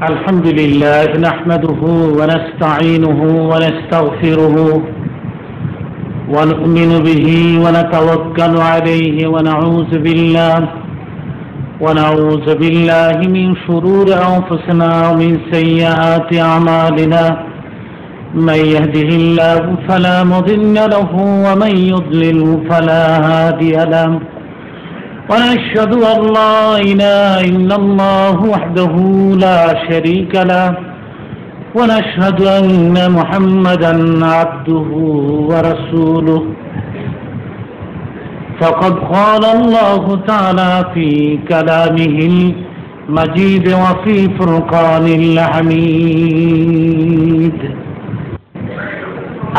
الحمد لله نحمده ونستعينه ونستغفره ونؤمن به ونتوكل عليه ونعوذ بالله من شرور أنفسنا ومن سيئات أعمالنا من يهده الله فلا مضل له ومن يضلل فلا هادي له ونشهد أن لا إله إلا الله وحده لا شريك له ونشهد أن محمدا عبده ورسوله فقد قال الله تعالى في كلامه المجيد وفي فرقان الحميد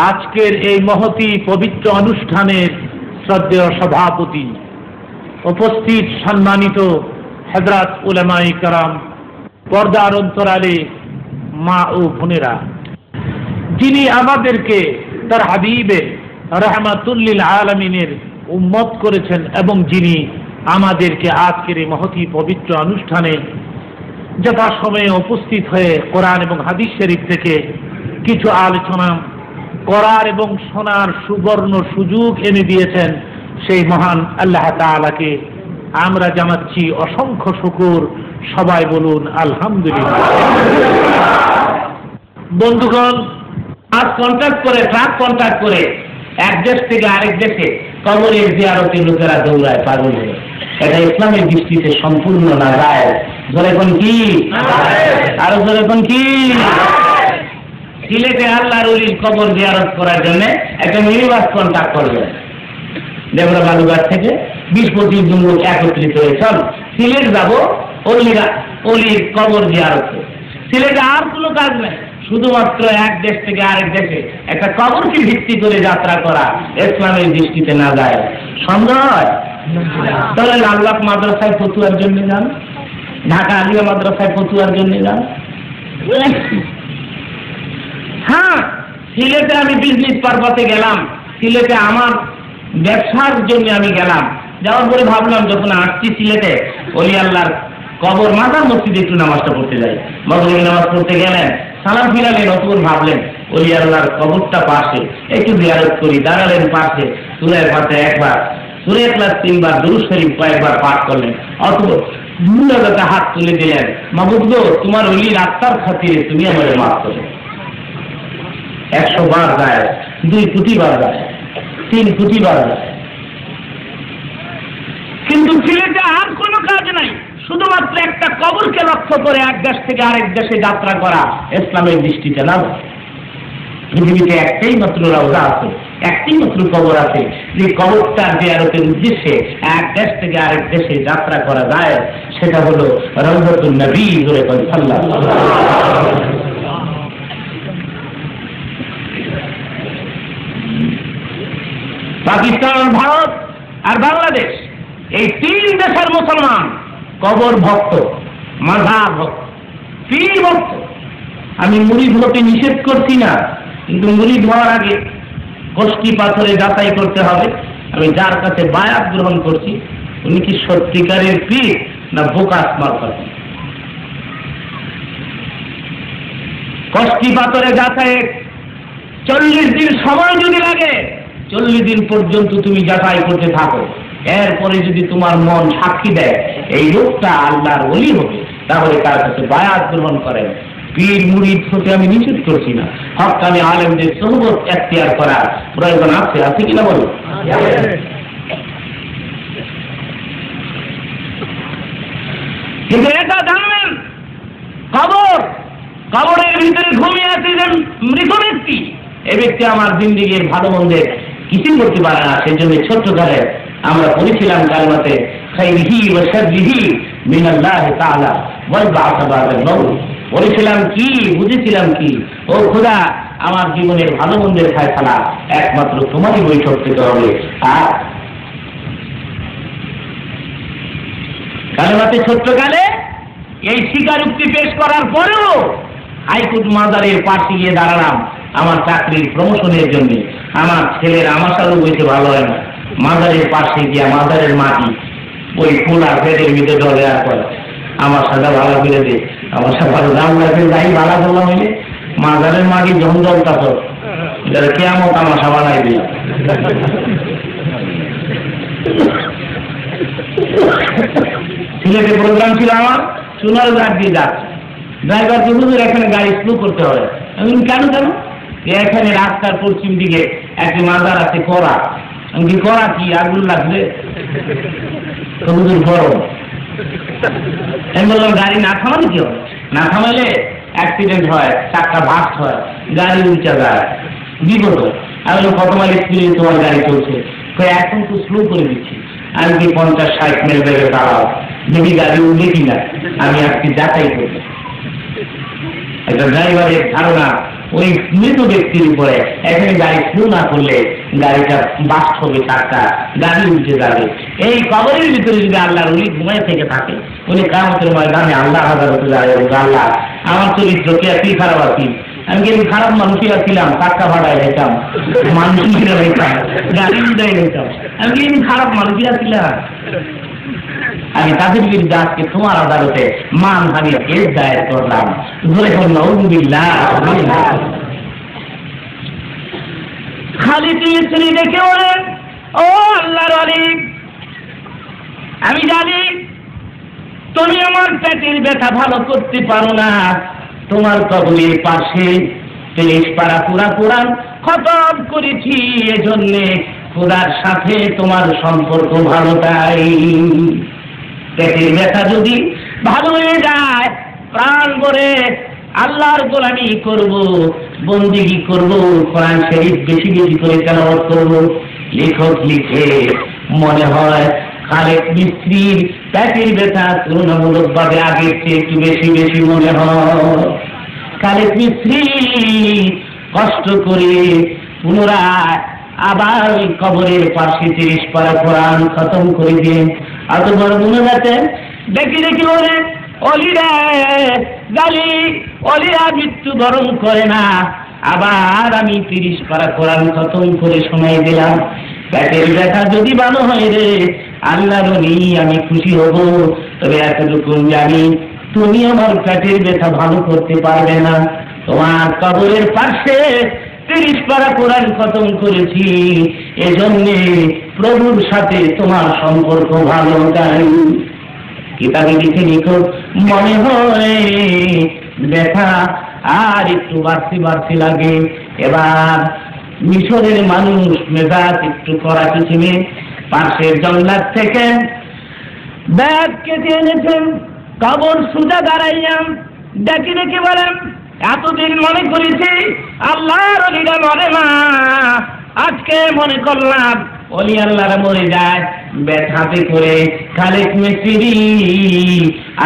আজকের এই মহতী পবিত্র অনুষ্ঠানের শ্রদ্ধেয় সভাপতি, উপস্থিত সম্মানিত হযরত উলামায়ে কেরাম, পর্দার অন্তরালে মা ও বোনেরা, যিনি আমাদেরকে তার হাবিবের রাহমাতুল লিল আলামিনের উম্মত করেছেন এবং যিনি আমাদেরকে আজকের এই মহতী পবিত্র অনুষ্ঠানে যথাসময়ে উপস্থিত হয়ে কোরআন এবং হাদিস শরীফ থেকে কিছু আলোচনা করার এবং শোনার সুবর্ণ সুযোগ এনে দিয়েছেন, সেই মহান আল্লাহ তাআলাকে আমরা জানাচ্ছি অসংখ্য শুকর। সবাই বলুন আলহামদুলিল্লাহ। বন্ধুগণ, আজ ট্রাক কন্ট্যাক্ট করে এক দেশ থেকে আরেক দেশে কবরের জিয়ারতের লোকেরা দৌড়ায় পাগল হয়ে। এটা ইসলামের দৃষ্টিতে সম্পূর্ণ নাজায়েজ। জোরে কোন কি? আরো জোরে কোন কি? সিলেটে আল্লাহর ওলির কবর জিয়ারত করার জন্য একটা মিনিবাস কন্ট্যাক্ট করবেন। দেবরা বালুঘাট থেকে 20-25 জন লোক একত্রিত হয়ে চল সিলেট যাবো অলির কবর জিয়ারতে। সিলেটে আর কোনো কাজ নেই, শুধুমাত্র এক দেশ থেকে আরেক দেশে একটা কবরকে ভিত্তি করে যাত্রা করা ইসলামের দৃষ্টিতে না যায়। সন্দেহ হয়? তাহলে লালবাগ মাদ্রাসায় ফতুয়ার জন্য যান, ঢাকা আলিয়া মাদ্রাসায় ফতুয়ার জন্য যান। হ্যাঁ, সিলেটে আমি বিজনেস পারপাসে গেলাম, সিলেটে আমার ব্যবসার জন্য আমি গেলাম। যাওয়ার পরে ভাবলাম যখন আসছি সিলেটে ওলি আল্লাহর কবর মাজার মসজিদে একটু নামাজটা পড়তে যাই। মাগরিবের নামাজ পড়তে গেলেন, সালাম ফিরালেন, অতঃপর ভাবলেন ওলি আল্লাহর কবরটা পাশে, একটু জিয়ারত করি। দাঁড়ালেন পাশে, সূরা ফাতিহা একবার, সূরা ইখলাস 3 বার, দুরূদ শরীফ কয়েকবার পাঠ করলেন। অতঃপর দুলাতে হাত তুলে দিলেন, মাবুদ গো, তোমার ওলির আত্মার খাতিরে তুমি আমাদের মাফ করো। 100 বার যায়, 2 কোটি বার যায়, 3 কোটি বার যায়। কিন্তু সিলেটে আর কোনো কাজ নাই, শুধুমাত্র একটা কবরকে লক্ষ্য করে এক দেশ থেকে আরেক দেশে যাত্রা করা ইসলামের দৃষ্টিতে না। পৃথিবীতে একটাই মাত্র রওজা আছে, একটাই মাত্র কবর আছে যে কবরটার জিয়ারতের উদ্দেশ্যে এক দেশ থেকে আরেক দেশে যাত্রা করা যায়, সেটা হলো রওজাতুন নবী সাল্লাল্লাহু আলাইহি ওয়াসাল্লাম। পাকিস্তান, ভারত আর বাংলাদেশ, এই 3 দেশের মুসলমান কবর ভক্ত, মাজার ভক্ত, পীর ভক্ত। আমি মুরিদ হতে নিষেধ করছি না, কিন্তু মুরিদ হওয়ার আগে কষ্টি পাথরে যাচাই করতে হবে আমি যার কাছে বায়াত গ্রহণ করছি উনি কি সত্যিকারের পীর না বোকাস মারফত। কষ্টি পাথরে যাচাই 40 দিন সময় যদি লাগে, 40 দিন পর্যন্ত তুমি যাচাই করতে থাকো। এরপরে যদি তোমার মন সাক্ষী দেয় এই লোকটা আল্লাহর ওলি হবে, তাহলে তার কাছে বায়াত গ্রহণ করেন। পীর মুরিদ হতে আমি নিষেধ করছি না, হক্কানি আলেমদের সোহবত এখতিয়ার করার প্রয়োজন আছে কিনা বলো? কিন্তু এটা জানবেন, কবরের ভিতরে ঘুমিয়ে আছে যে মৃত ব্যক্তি, এই ব্যক্তি আমার জিন্দেগির ভালো মন্দের কিছুই করতে পারে না। সেই জন্য ছোট্টকালে আমরা পড়েছিলাম কালমাতে খাইরিহি ওয়া শাররিহি মিনাল্লাহ তাআলা ওয়াল বা'থ বা'দাল মাউত। বলেছিলাম কি, বুঝেছিলাম কি, ও খোদা, আমার জীবনের ভালো মন্দের ফয়সালা একমাত্র তোমারই বৈঠক থেকে হবে। আর কালমাতে ছোট্টকালে এই স্বীকারোক্তি পেশ করার পরেও হাইকোর্ট মাজারের পাশে গিয়ে দাঁড়ালাম আমার চাকরির প্রমোশনের জন্য। আমার ছেলের আমার সাথে বইতে ভালো হয় না, মাজারের পাশে গিয়ে মাজারের মাটি ওই খোলা পেটের ভিতরে ডলে আর করে আমার সাথে ভালো করে দে, আমার সাথে দাম লাগবে যাই বালা বললাম হইলে মাজারের মাটি যখন জলতাছ এটা কেমন তামাশা বানাই দিলাম। সিলেটে প্রোগ্রাম ছিল আমার, সোনার ঘাট দিয়ে যাচ্ছে, ড্রাইভারকে হুজুর এখানে গাড়ি স্লো করতে হবে। আমি কেন কেন? এখানে রাস্তার পশ্চিম দিকে একটি মাজার আছে করা। আমি কি করা কি আগুন লাগবে? হুজুর গরম। আমি বললাম গাড়ি না থামালে কি হয়? না থামাইলে অ্যাক্সিডেন্ট হয়, চাক্কা ভাস্ট হয়, গাড়ি উল্টা যায়, বিপদ হয়। আমি কত মাইল স্পিডে তোমার গাড়ি চলছে? এখন তো স্লো করে দিচ্ছি। আমি কি 50-60 মাইল বেড়ে দাঁড়াও, দেখি গাড়ি উঠবে কিনা, আমি আজকে যাচাই করব। একটা ড্রাইভারের ধারণা ওই মৃত ব্যক্তির উপরে এখানে গাড়ি স্লো না করলে গাড়িটা বাস্ট হবে, চাক্কা গাড়ি উঠে যাবে। এই কবরের ভিতরে যদি আল্লাহর ওলি ঘুমায় থেকে থাকে, উনি কিয়ামতের ময়দানে আল্লাহ আদালতে দাঁড়ায়, আল্লাহ আমার চরিত্র কি খারাপ আছি? আমি কিন্তু খারাপ মানুষই আসছিলাম, চাক্কা ভাড়ায় যেতাম, মানুষ নিতাম, গাড়ি উঠাই নিতাম, আমি কিন্তু খারাপ মানুষই আসছিলাম। আমি তাদের বিরুদ্ধে আজকে তোমার আদালতে মানহানির কেস দায়ের করলাম। খালিদ মিস্ত্রি দেখে বলেন, ও আল্লাহর ওলি, আমি জানি তুমি আমার পেটের ব্যথা ভালো করতে পারো না। তোমার কবরের পাশে 30 পারা পুরা কোরআন খতম করেছি, এজন্য খোদার সাথে তোমার সম্পর্ক ভালো। তাই পেটের ব্যথা যদি ভালো হয়ে যায়, প্রাণ ভরে আল্লাহর গোলামি করব, বন্দেগী করব, কোরআন শরীফ বেশি বেশি করে তেলাওয়াত করব। লেখক লিখে মনে হয় খালেদ মিস্ত্রির পেটের ব্যথা তুলনামূলকভাবে আগের চেয়ে একটু বেশি বেশি মনে হয়। খালেদ মিস্ত্রি কষ্ট করে পুনরায় আবার ওই কবরের পাশে 30 পারা কোরআন খতম করে দিয়ে এত বড় মনে যাচ্ছেন। দেখি দেখি বলে অলিরা গালি, অলিরা মৃত্যুবরণ করে না। আবার আমি 30 পারা কোরআন খতম করে শোনাই দিলাম। পেটের ব্যথা যদি ভালো হয় রে আল্লাহর ওলি, আমি খুশি হব। তবে এতটুকু জানি তুমি আমার পেটের ব্যথা ভালো করতে পারবে না। তোমার কবরের পাশে 30 পারা কোরআন খতম করেছি, এজন্যে প্রভুর সাথে তোমার সম্পর্ক ভালো। তাই কিতাবে লিখে লিখো, মনে হয় ব্যথা আর একটু বাড়তি বাড়তি লাগে। এবার মিশরের মানুষ মেজাজ একটু করা কিছিলেন, পাশের জঙ্গলার থেকে ব্যাগ কেটে এনেছেন, কবর সুজা দাঁড়াইয়াম। দেখি দেখি বলেন, এতদিন মনে করেছি আল্লাহর ওলিরা মরে না, আজকে মনে করলাম ওলি আল্লাহরা মরে যায়। ব্যথাতে করে খালেদ মিস্ত্রি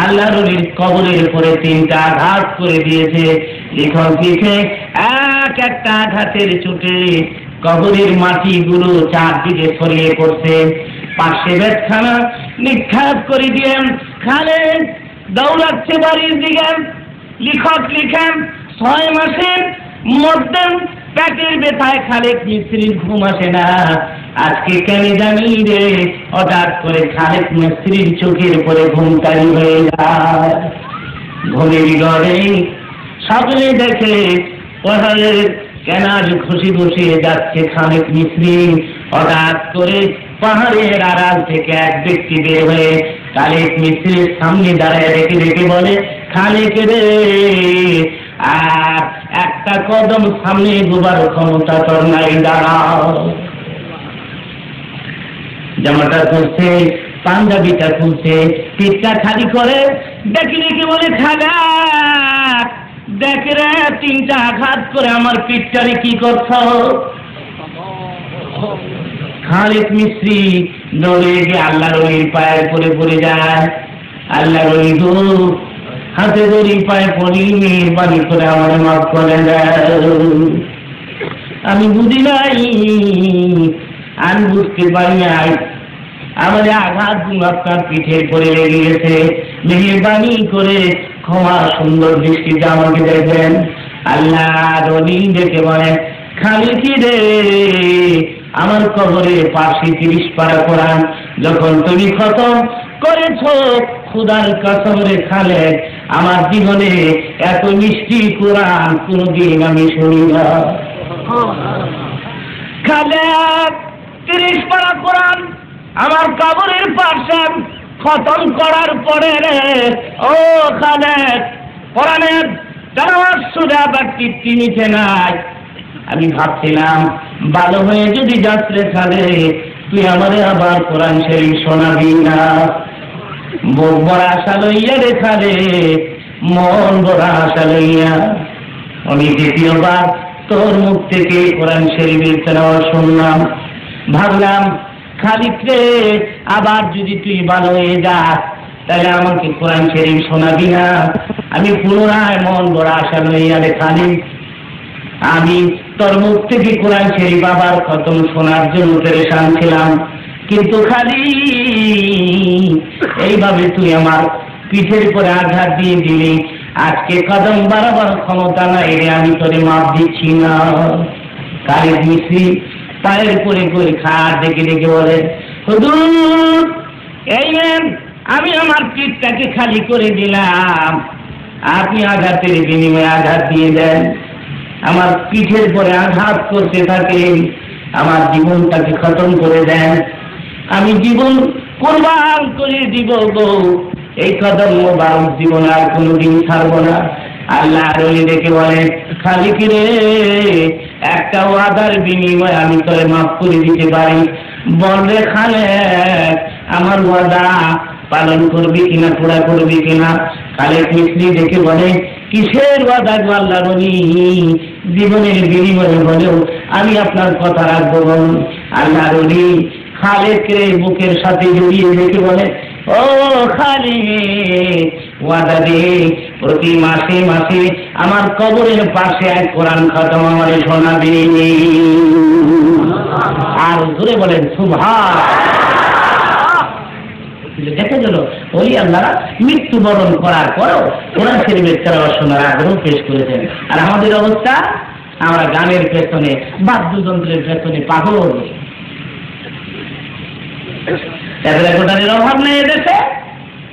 আল্লাহর ওলির কবরের উপরে 3টা আঘাত করে দিয়েছে। লেখক লিখে এক একটা আঘাতের চোটে কবরের মাটিগুলো চারদিকে ছড়িয়ে পড়ছে। পাশে বেতখানা নিক্ষেপ করে দিয়ে খালেদ দৌড়াচ্ছে বাড়ির দিকে। লেখক লিখেন 6 মাসের মধ্যে পেটের ব্যথায় খালেদ মিস্ত্রির ঘুম আসে না। আজকে কেন জানি রে হঠাৎ করে খালেদ মিস্ত্রির চোখের উপরে ঘুমটাই হয়ে যায়। ঘুমের ঘরে সকলে দেখে পাহাড়ের কেনার খুশি বসিয়ে যাচ্ছে খালেদ মিস্ত্রি। হঠাৎ করে পাহাড়ের আড়াল থেকে এক ব্যক্তি বের হয়ে খালেদ মিস্ত্রির সামনে দাঁড়ায় রেখে রেখে বলে, খালেদ রে, আর একটা কদম সামনে গোবার ক্ষমতা তোর নাই, দাঁড়াও। জামাটা খুলছে, পাঞ্জাবিটা খুলছে, পিঠটা খালি করে দেখলে কি বলে, খাগা দেখ রে, 3টা আঘাত করে আমার পিঠটারে কি করছ? খালেদ মিস্ত্রি দৌড়ে গিয়ে আল্লাহর ওলির পায়ের পরে পড়ে যায়। আল্লাহর ওলি গো, হাতে ধরি পায়ে পড়ি, মেহরবানি করে আমার মাফ করে দেয়। আমি বুঝি নাই, আমি বুঝতে পারি নাই, আমার আঘাত আপনার পিঠের পরে লেগে গেছে। মেহরবানি করে ক্ষমা সুন্দর দৃষ্টিতে আমাকে দেখবেন। আল্লাহর ওলি দেখে বলে, খালেদ রে, আমার কবরের পাশে 30 পারা কোরআন যখন তুমি খতম করেছো, খুদার কসম রে খালেদ, আমার জীবনে এত মিষ্টি কোরআন কোনদিন আমি শুনি না। খালেক 30 পারা কোরআন আমার কবরের পাশে খতম করার পরে রে ও খালেক কোরআনের তেলাওয়াত শুনে আবার তৃপ্তি নিতে নাই। আমি ভাবছিলাম ভালো হয়ে যদি যাত্রে খালে তুই আমারে আবার কোরআন শরীফ শোনাবি না। বুক বড় আশা লইয়া রে খালে, মন বড় আশা লইয়া আমি দ্বিতীয়বার তোর মুখ থেকে কোরআন শরীফের তেলাওয়াত শুনলাম। ভাবলাম খালিদ রে আবার যদি তুই ভালো হয়ে যাস তাহলে আমাকে কোরআন শরীফ শোনাবি না। আমি পুনরায় মন বড় আশা লইয়া রে খালিদ আমি তোর মুখ থেকে কোরআন শরীফ আবার খতম শোনার জন্য পেরেশান ছিলাম। কিন্তু খালি এইভাবে তুই আমার পিঠের পরে আঘাত দিয়ে দিলি, আজকে কদম বাড়াবার ক্ষমতা নাই রে, আমি তোরে মাপ দিচ্ছি না। খালিদ মিস্ত্রি পায়ের পরে করে খাট ডেকে ডেকে বলে, হুজুর এই নেন আমি আমার পিঠটাকে খালি করে দিলাম, আপনি আঘাতের বিনিময়ে আঘাত দিয়ে দেন। আমার পিঠের পরে আঘাত করতে থাকেন, আমার জীবনটাকে খতম করে দেন, আমি জীবন কুরবান করে দিব গো, এই কদম মোবারক জীবন আর কোনোদিন ছাড়বো না। আল্লাহ রলি দেখে বলে, খালিক রে একটা ওয়াদার বিনিময়ে আমি তোরে মাফ করে দিতে পারি, বল রে খালেক আমার ওয়াদা পালন করবি কিনা, পুরা করবি কিনা? খালেক মিস্ত্রি দেখে বলে, কিসের ওয়াদা গো আল্লাহ রলি, জীবনের বিনিময়ে বলেও আমি আপনার কথা রাখবো বলুন। আল্লাহ রলি খালেককে বুকের সাথে জড়িয়ে দেখে বলে, ও খালিক ওয়াদা দে প্রতি মাসে মাসে আমার কবরের পাশে এক কোরআন খতম আমারে শোনাবি। আর জোরে বলেন সুবহান। দেখে গেল ওই আল্লাহরা মৃত্যুবরণ করার পরও কোরআন শরীফের তেলাওয়াত শোনার আগ্রহ পেশ করেছেন। আর আমাদের অবস্থা, আমরা গানের পেছনে বাদ্যযন্ত্রের পেছনে পাগল। রেকর্ডারের অভাব নেই এদেশে,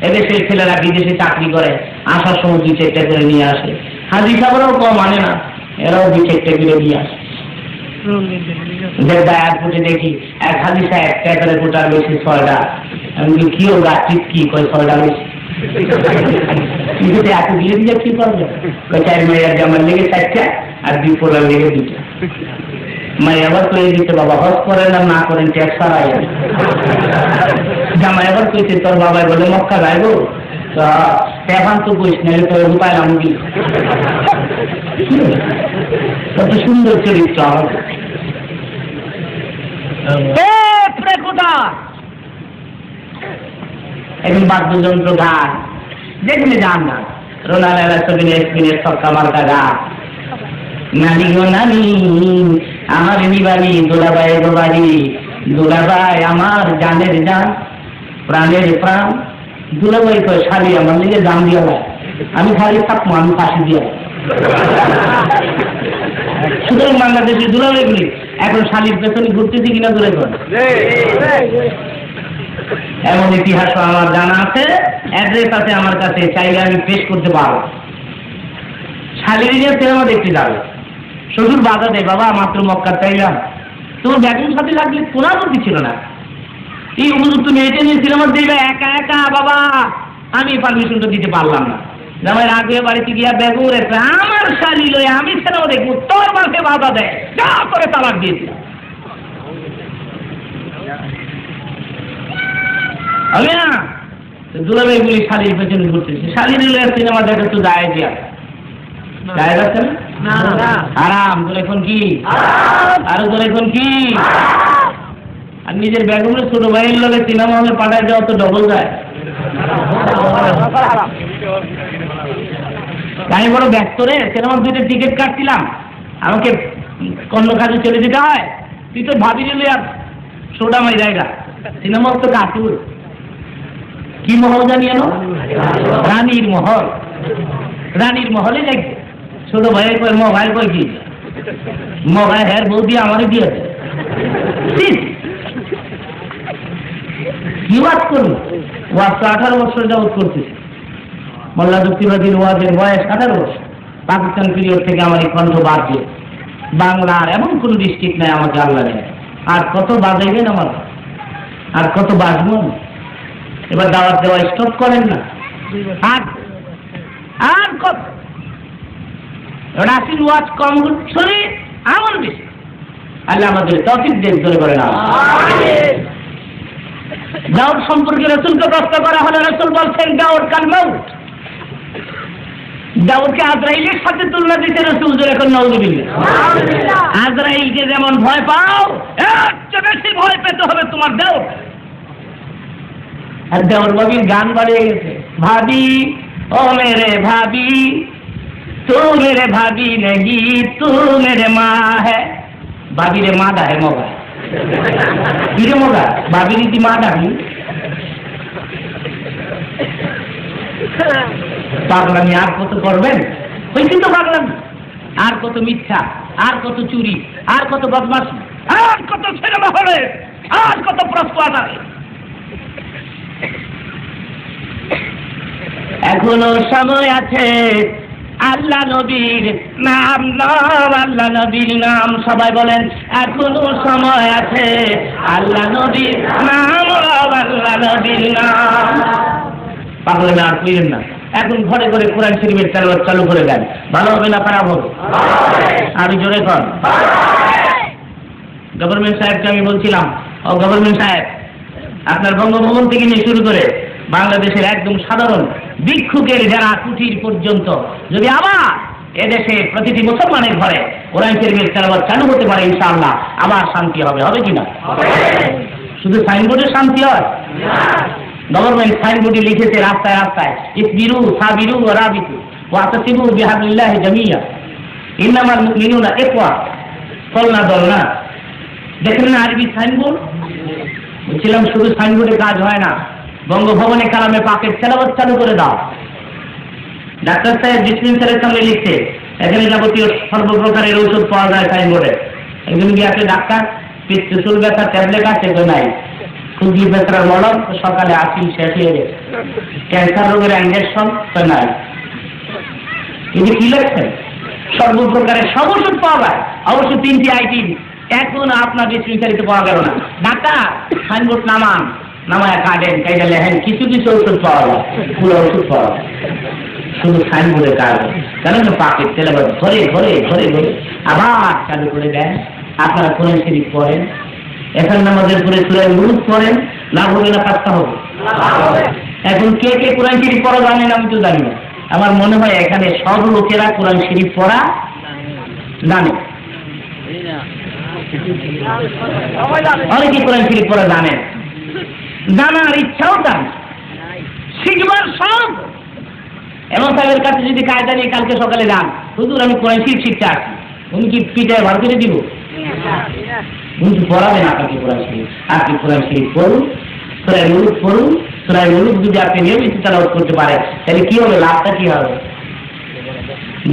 এদেশের ছেলেরা বিদেশে চাকরি করে, আসার সময় 2-4টা করে নিয়ে আসে। হাজি সাহেবরাও কম মানে না, এরাও 2-4টা করে নিয়ে আসে। এয়ারপোর্টে দেখি এক হাজি সাহেব একটা রেকর্ডার বেশি 6টা। আমি কি ও গাছিস কি কয় 6টা বেশি এত দিয়ে দিলে কি করবে? 4 মেয়ের জামার লেগে 4টা আর 2 পোলার লেগে 2টা। মাই আবার কয়ে দিতে বাবা হজ করেন আর না করেন ট্যাক্স ছাড়াই। জামাই আবার কইছে তোর বাবাই বলে মক্কা যাইবো, এখন তো কইস না তোর পাইলাম কি। কত সুন্দর চরিত্র আমার। এখন বাদ্যযন্ত্র গান যেখানে যান না, রোনাল ছবিনের সবকা মার্কা গান, নানি গো নানি আমার নিবানি, দোলাবাই গো বাড়ি, দোলাবাই আমার জানের জান, প্রাণের প্রাণ। দুলাবাই কয় শাড়ি আমার নিজে জান দিয়া যায়, আমি খালি থাকবো, আমি ফাঁসি দিয়া। সুতরাং বাংলাদেশের দুলাবাইগুলি এখন শালির পেছনে ঘুরতেছি কিনা দূরে করে। এমন ইতিহাস আমার জানা আছে, অ্যাড্রেস আছে আমার কাছে, চাইলে আমি পেশ করতে পারবো। শালির নিয়ে সিনেমা দেখতে যাবে, শ্বশুর বাধা দেয়, বাবা মাত্র মক্কা চাইলাম, তোর বেগুন সাথে লাগলে কোনা বলতে ছিল না, এই উপযুক্ত মেয়েটা নিয়ে সিনেমা দেখবে একা একা, বাবা আমি পারমিশনটা দিতে পারলাম না। জামাই আগে বাড়িতে গিয়া বেগুন রেখে আমার শালি লয়ে আমি সিনেমা দেখবো, তোর মাসে বাধা দেয়, যা করে তালাক দিয়েছি। হবে না দুলাভাইগুলি শালির পেছনে ঘুরতেছে, শালির সিনেমা দেখে তো যায় দিয়া যায় যাচ্ছে না, আরাম তোর এখন কি, আরো তোর এখন কি। আর নিজের বেগমের ছোট ভাইয়ের লগে সিনেমা হলে পাঠায় যাওয়া তো ডবল যায়। আমি বড় ব্যস্ত রে, সিনেমার 2টা টিকিট কাটছিলাম, আমাকে অন্য কাজে চলে যেতে হয়, তুই তো ভাবি দিলি আর সোডা মাই জায়গা, সিনেমা তো কাটুর কি মহল জানি এলো, রানীর মহল, রানীর মহলে যাই। ছোট ভাইয়ের কয় মোবাইল কয় কি, মোবাইল হ্যার বউ দিয়ে আমারই দিয়েছে। কি ওয়াজ করবো, ওয়াজ তো 18 বছর যাবত করতেছি, মোল্লা যুক্তিবাদীর ওয়াজের বয়স 18 বছর। পাকিস্তান পিরিয়ড থেকে আমার এই কণ্ঠ বাজছে। বাংলার এমন কোন ডিস্ট্রিক্ট নাই আমাকে আল্লাহ দেয়। আর কত বাজাইবেন আমার, আর কত বাজবো? এবার দাওয়াত দেওয়া স্টপ করেন না। আর কত রাসিল ওয়াজ কম শরীর আমল বেশি। আল্লাহ আমাদের তৌফিক দেন, করে করে না। দাউদ সম্পর্কে রাসূলকে প্রশ্ন করা হলে রাসূল বলছেন দাউদ কাল মাউত। দাউদকে আজরাইলের সাথে তুলনা দিতে রাসূল জোরে করে নাউযুবিল্লাহ। আজরাইলকে যেমন ভয় পাও এর চেয়ে বেশি ভয় পেতে হবে তোমার দাউদ। আর দাউদ নবীর গান বাড়িয়ে গেছে, ভাবি ও মেরে ভাবি तू मेरे भाभी नहीं तू मेरे माँ है। भाभी रे माँ डा है मोगा কিরে মোগা ভাবি রীতি মা ডাকি। পাগলামি আর কত করবেন? ওই কিন্তু পাগলামি, আর কত মিথ্যা, আর কত চুরি, আর কত বদমাশি, আর কত ছেলে হলে, আর কত প্রস্তাব। এখনো সময় আছে আল্লাহ নবীর নাম নাম, আল্লাহ নবীর নাম সবাই বলেন। এখনো সময় আছে আল্লাহ নবীর নাম, আল্লাহ নবীর নাম। পাগলেন আর কইলেন না। এখন ঘরে ঘরে কোরআন শরীফের তেলাওয়াত চালু করে দেন, ভালো হবে না খারাপ হবে? আমি জোরে কর। গভর্নমেন্ট সাহেবকে আমি বলছিলাম, ও গভর্নমেন্ট সাহেব, আপনার বঙ্গভবন থেকে নিয়ে শুরু করে বাংলাদেশের একদম সাধারণ ভিক্ষুকের যারা কুটির পর্যন্ত যদি আবার এদেশে প্রতিটি মুসলমানের ঘরে কোরআন শরীফের তেলাওয়াত চালু হতে পারে, ইনশাআল্লাহ আবার শান্তি হবে। হবে কিনা? শুধু সাইনবোর্ডে শান্তি হয়? গভর্নমেন্ট সাইনবোর্ডে লিখেছে রাস্তায় রাস্তায়, ইসবিরু সাবিরু ওয়া রাবিতু ওয়াতাসিবু বিহাবলিল্লাহি জামিয়া ইন্নামাল মুমিনুনা ইখওয়া কলনা দলনা। দেখেন না আরবি সাইনবোর্ড? বলছিলাম শুধু সাইনবোর্ডে কাজ হয় না, বঙ্গভবনে কালামে পাকের তেলাওয়াত চালু করে দাও। ডাক্তার সাহেব ডিসপেন্সারের সামনে লিখছে এখানে যাবতীয় সর্বপ্রকারের ঔষধ পাওয়া যায় সাইনবোর্ডে। একজন গিয়ে আছে ডাক্তার, চুল ব্যথার ট্যাবলেট আছে তো নাই, খুবই ব্যথার মলম সকালে আসি শেষ হয়ে গেছে, ক্যান্সার রোগের ইনজেকশন তো নাই। কিন্তু কি লিখছেন? সর্বপ্রকারের সব ওষুধ পাওয়া যায়, অবশ্য 3টি আইটেম এখন আপনার ডিসপেন্সারিতে পাওয়া গেল না। ডাক্তার সাইনবোর্ড নামান, নামায় কাটেন, কাইটা লেখেন, কিছু কিছু ওষুধ পাওয়া যায়, পুরো ওষুধ পাওয়া যায়। শুধু সাইনবোর্ডের কাজ, কেন পাকের তেলাওয়াত ঘরে ঘরে ঘরে ঘরে আবার চালু করে দেন। আপনারা কোরআন শরীফ পড়েন, এখন নামাজের পরে সূরা মুলক পড়েন, লাভ হবে না কাজটা হবে? এখন কে কে কোরআন শরীফ পড়া জানেন আমি তো জানি না। আমার মনে হয় এখানে সব লোকেরা কোরআন শরীফ পড়া জানে, অনেকে কোরআন শরীফ পড়া জানেন, জানার ইচ্ছাও জানে, শিখবার সব। এমন সাহেবের কাছে যদি কায়দা নিয়ে কালকে সকালে যান, হুজুর আমি কোরআন শরীফ শিখতে আসছি, উনি কি পিঠায় বার করে দিব? উনি কি পড়াবেন আপনাকে কোরআন শরীফ? আপনি কোরআন শরীফ পড়ুন, সূরা মুলক পড়ুন। সূরা মুলক যদি আপনি নিয়মিত তেলাওয়াত করতে পারেন তাহলে কি হবে? লাভটা কি হবে?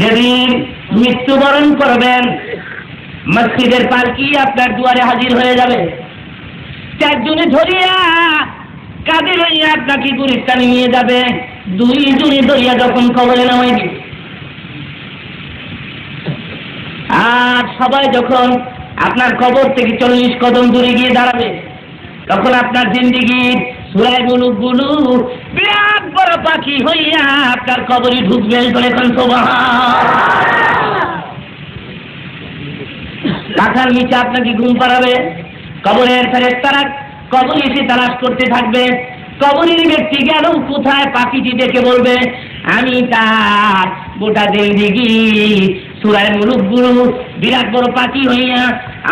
যেদিন মৃত্যুবরণ করবেন মসজিদের পালকি আপনার দুয়ারে হাজির হয়ে যাবে, 4 জনে ধরিয়া কাঁধে লইয়া আপনাকে গুলিস্তানে নিয়ে যাবে, 2 জনে ধরিয়া যখন কবরে নামাই দিবে। আর সবাই যখন আপনার কবর থেকে 40 কদম দূরে গিয়ে দাঁড়াবে, তখন আপনার জিন্দেগির সূরা মুলক গুলো বিরাট বড় পাখি হইয়া আপনার কবরে ঢুকবে। এখন সুবহানাল্লাহ। পাখার নিচে আপনাকে ঘুম পাড়াবে, কবরের ফেরেশতারা কবরে এসে তালাশ করতে থাকবে। কবরের ব্যক্তি গেল কোথায়, পাখিটি দেখে বলবে আমি তার গোটা জিন্দেগি সূরা মুলক গুলো বিরাট বড় পাখি হইয়া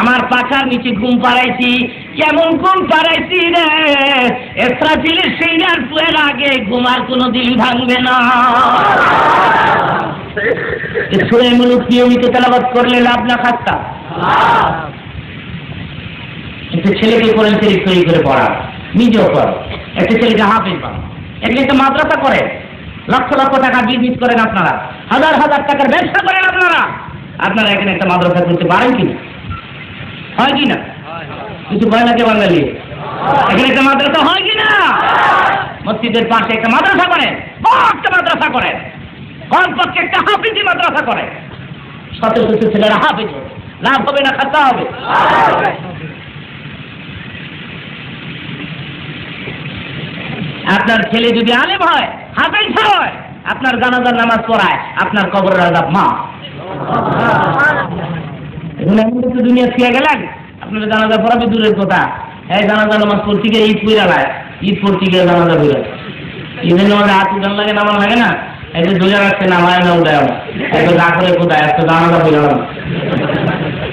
আমার পাখার নিচে ঘুম পাড়াইছি। কেমন ঘুম পাড়াইছি রে, ইসরাফিলের সিনার ফুয়ের আগে ঘুম আর কোনোদিন ভাঙবে না। সূরা মুলক নিয়মিত তেলাওয়াত করলে লাভ না খাস্তা? একটা ছেলেকে কোরআন শরীফ তৈরি করে পড়া, নিজেও পড়ো, একটা ছেলেকে হাফেজ বানাও, একটা মাদ্রাসা করেন, লক্ষ লক্ষ টাকা বিজনেস করেন আপনারা, হাজার হাজার টাকার ব্যবসা করেন আপনারা। আপনারা এখানে একটা মাদ্রাসা করতে পারেন কিনা? হয় কিনা? কিছু ভয় লাগে বাঙালি, এখানে একটা মাদ্রাসা হয় কিনা? মসজিদের পাশে একটা মাদ্রাসা করেন, একটা মাদ্রাসা করেন, কমপক্ষে একটা হাফিজি মাদ্রাসা করেন। শত শত ছেলেরা হাফিজ হবে, লাভ হবে না খাতা হবে? আপনার ছেলে যদি আলেম হয়, হাফেজ হয়, আপনার জানাজার নামাজ পড়ায়, আপনার কবরের আযাব মা। এখন এমন কিছু দুনিয়া ছিয়া গেলেন, আপনার জানাজা পড়াবে দূরের কথা, এই জানাজা নামাজ পড়তে গিয়ে ঈদ পড়া লাগে, ঈদ পড়তে গিয়ে জানাজা পড়া, ঈদের নামাজে হাত উঠান লাগে, নামান লাগে না, এই যে দোজা রাখছে নামায় না উঠায় একটু গা করে কোথায় একটা জানাজা পড়লাম।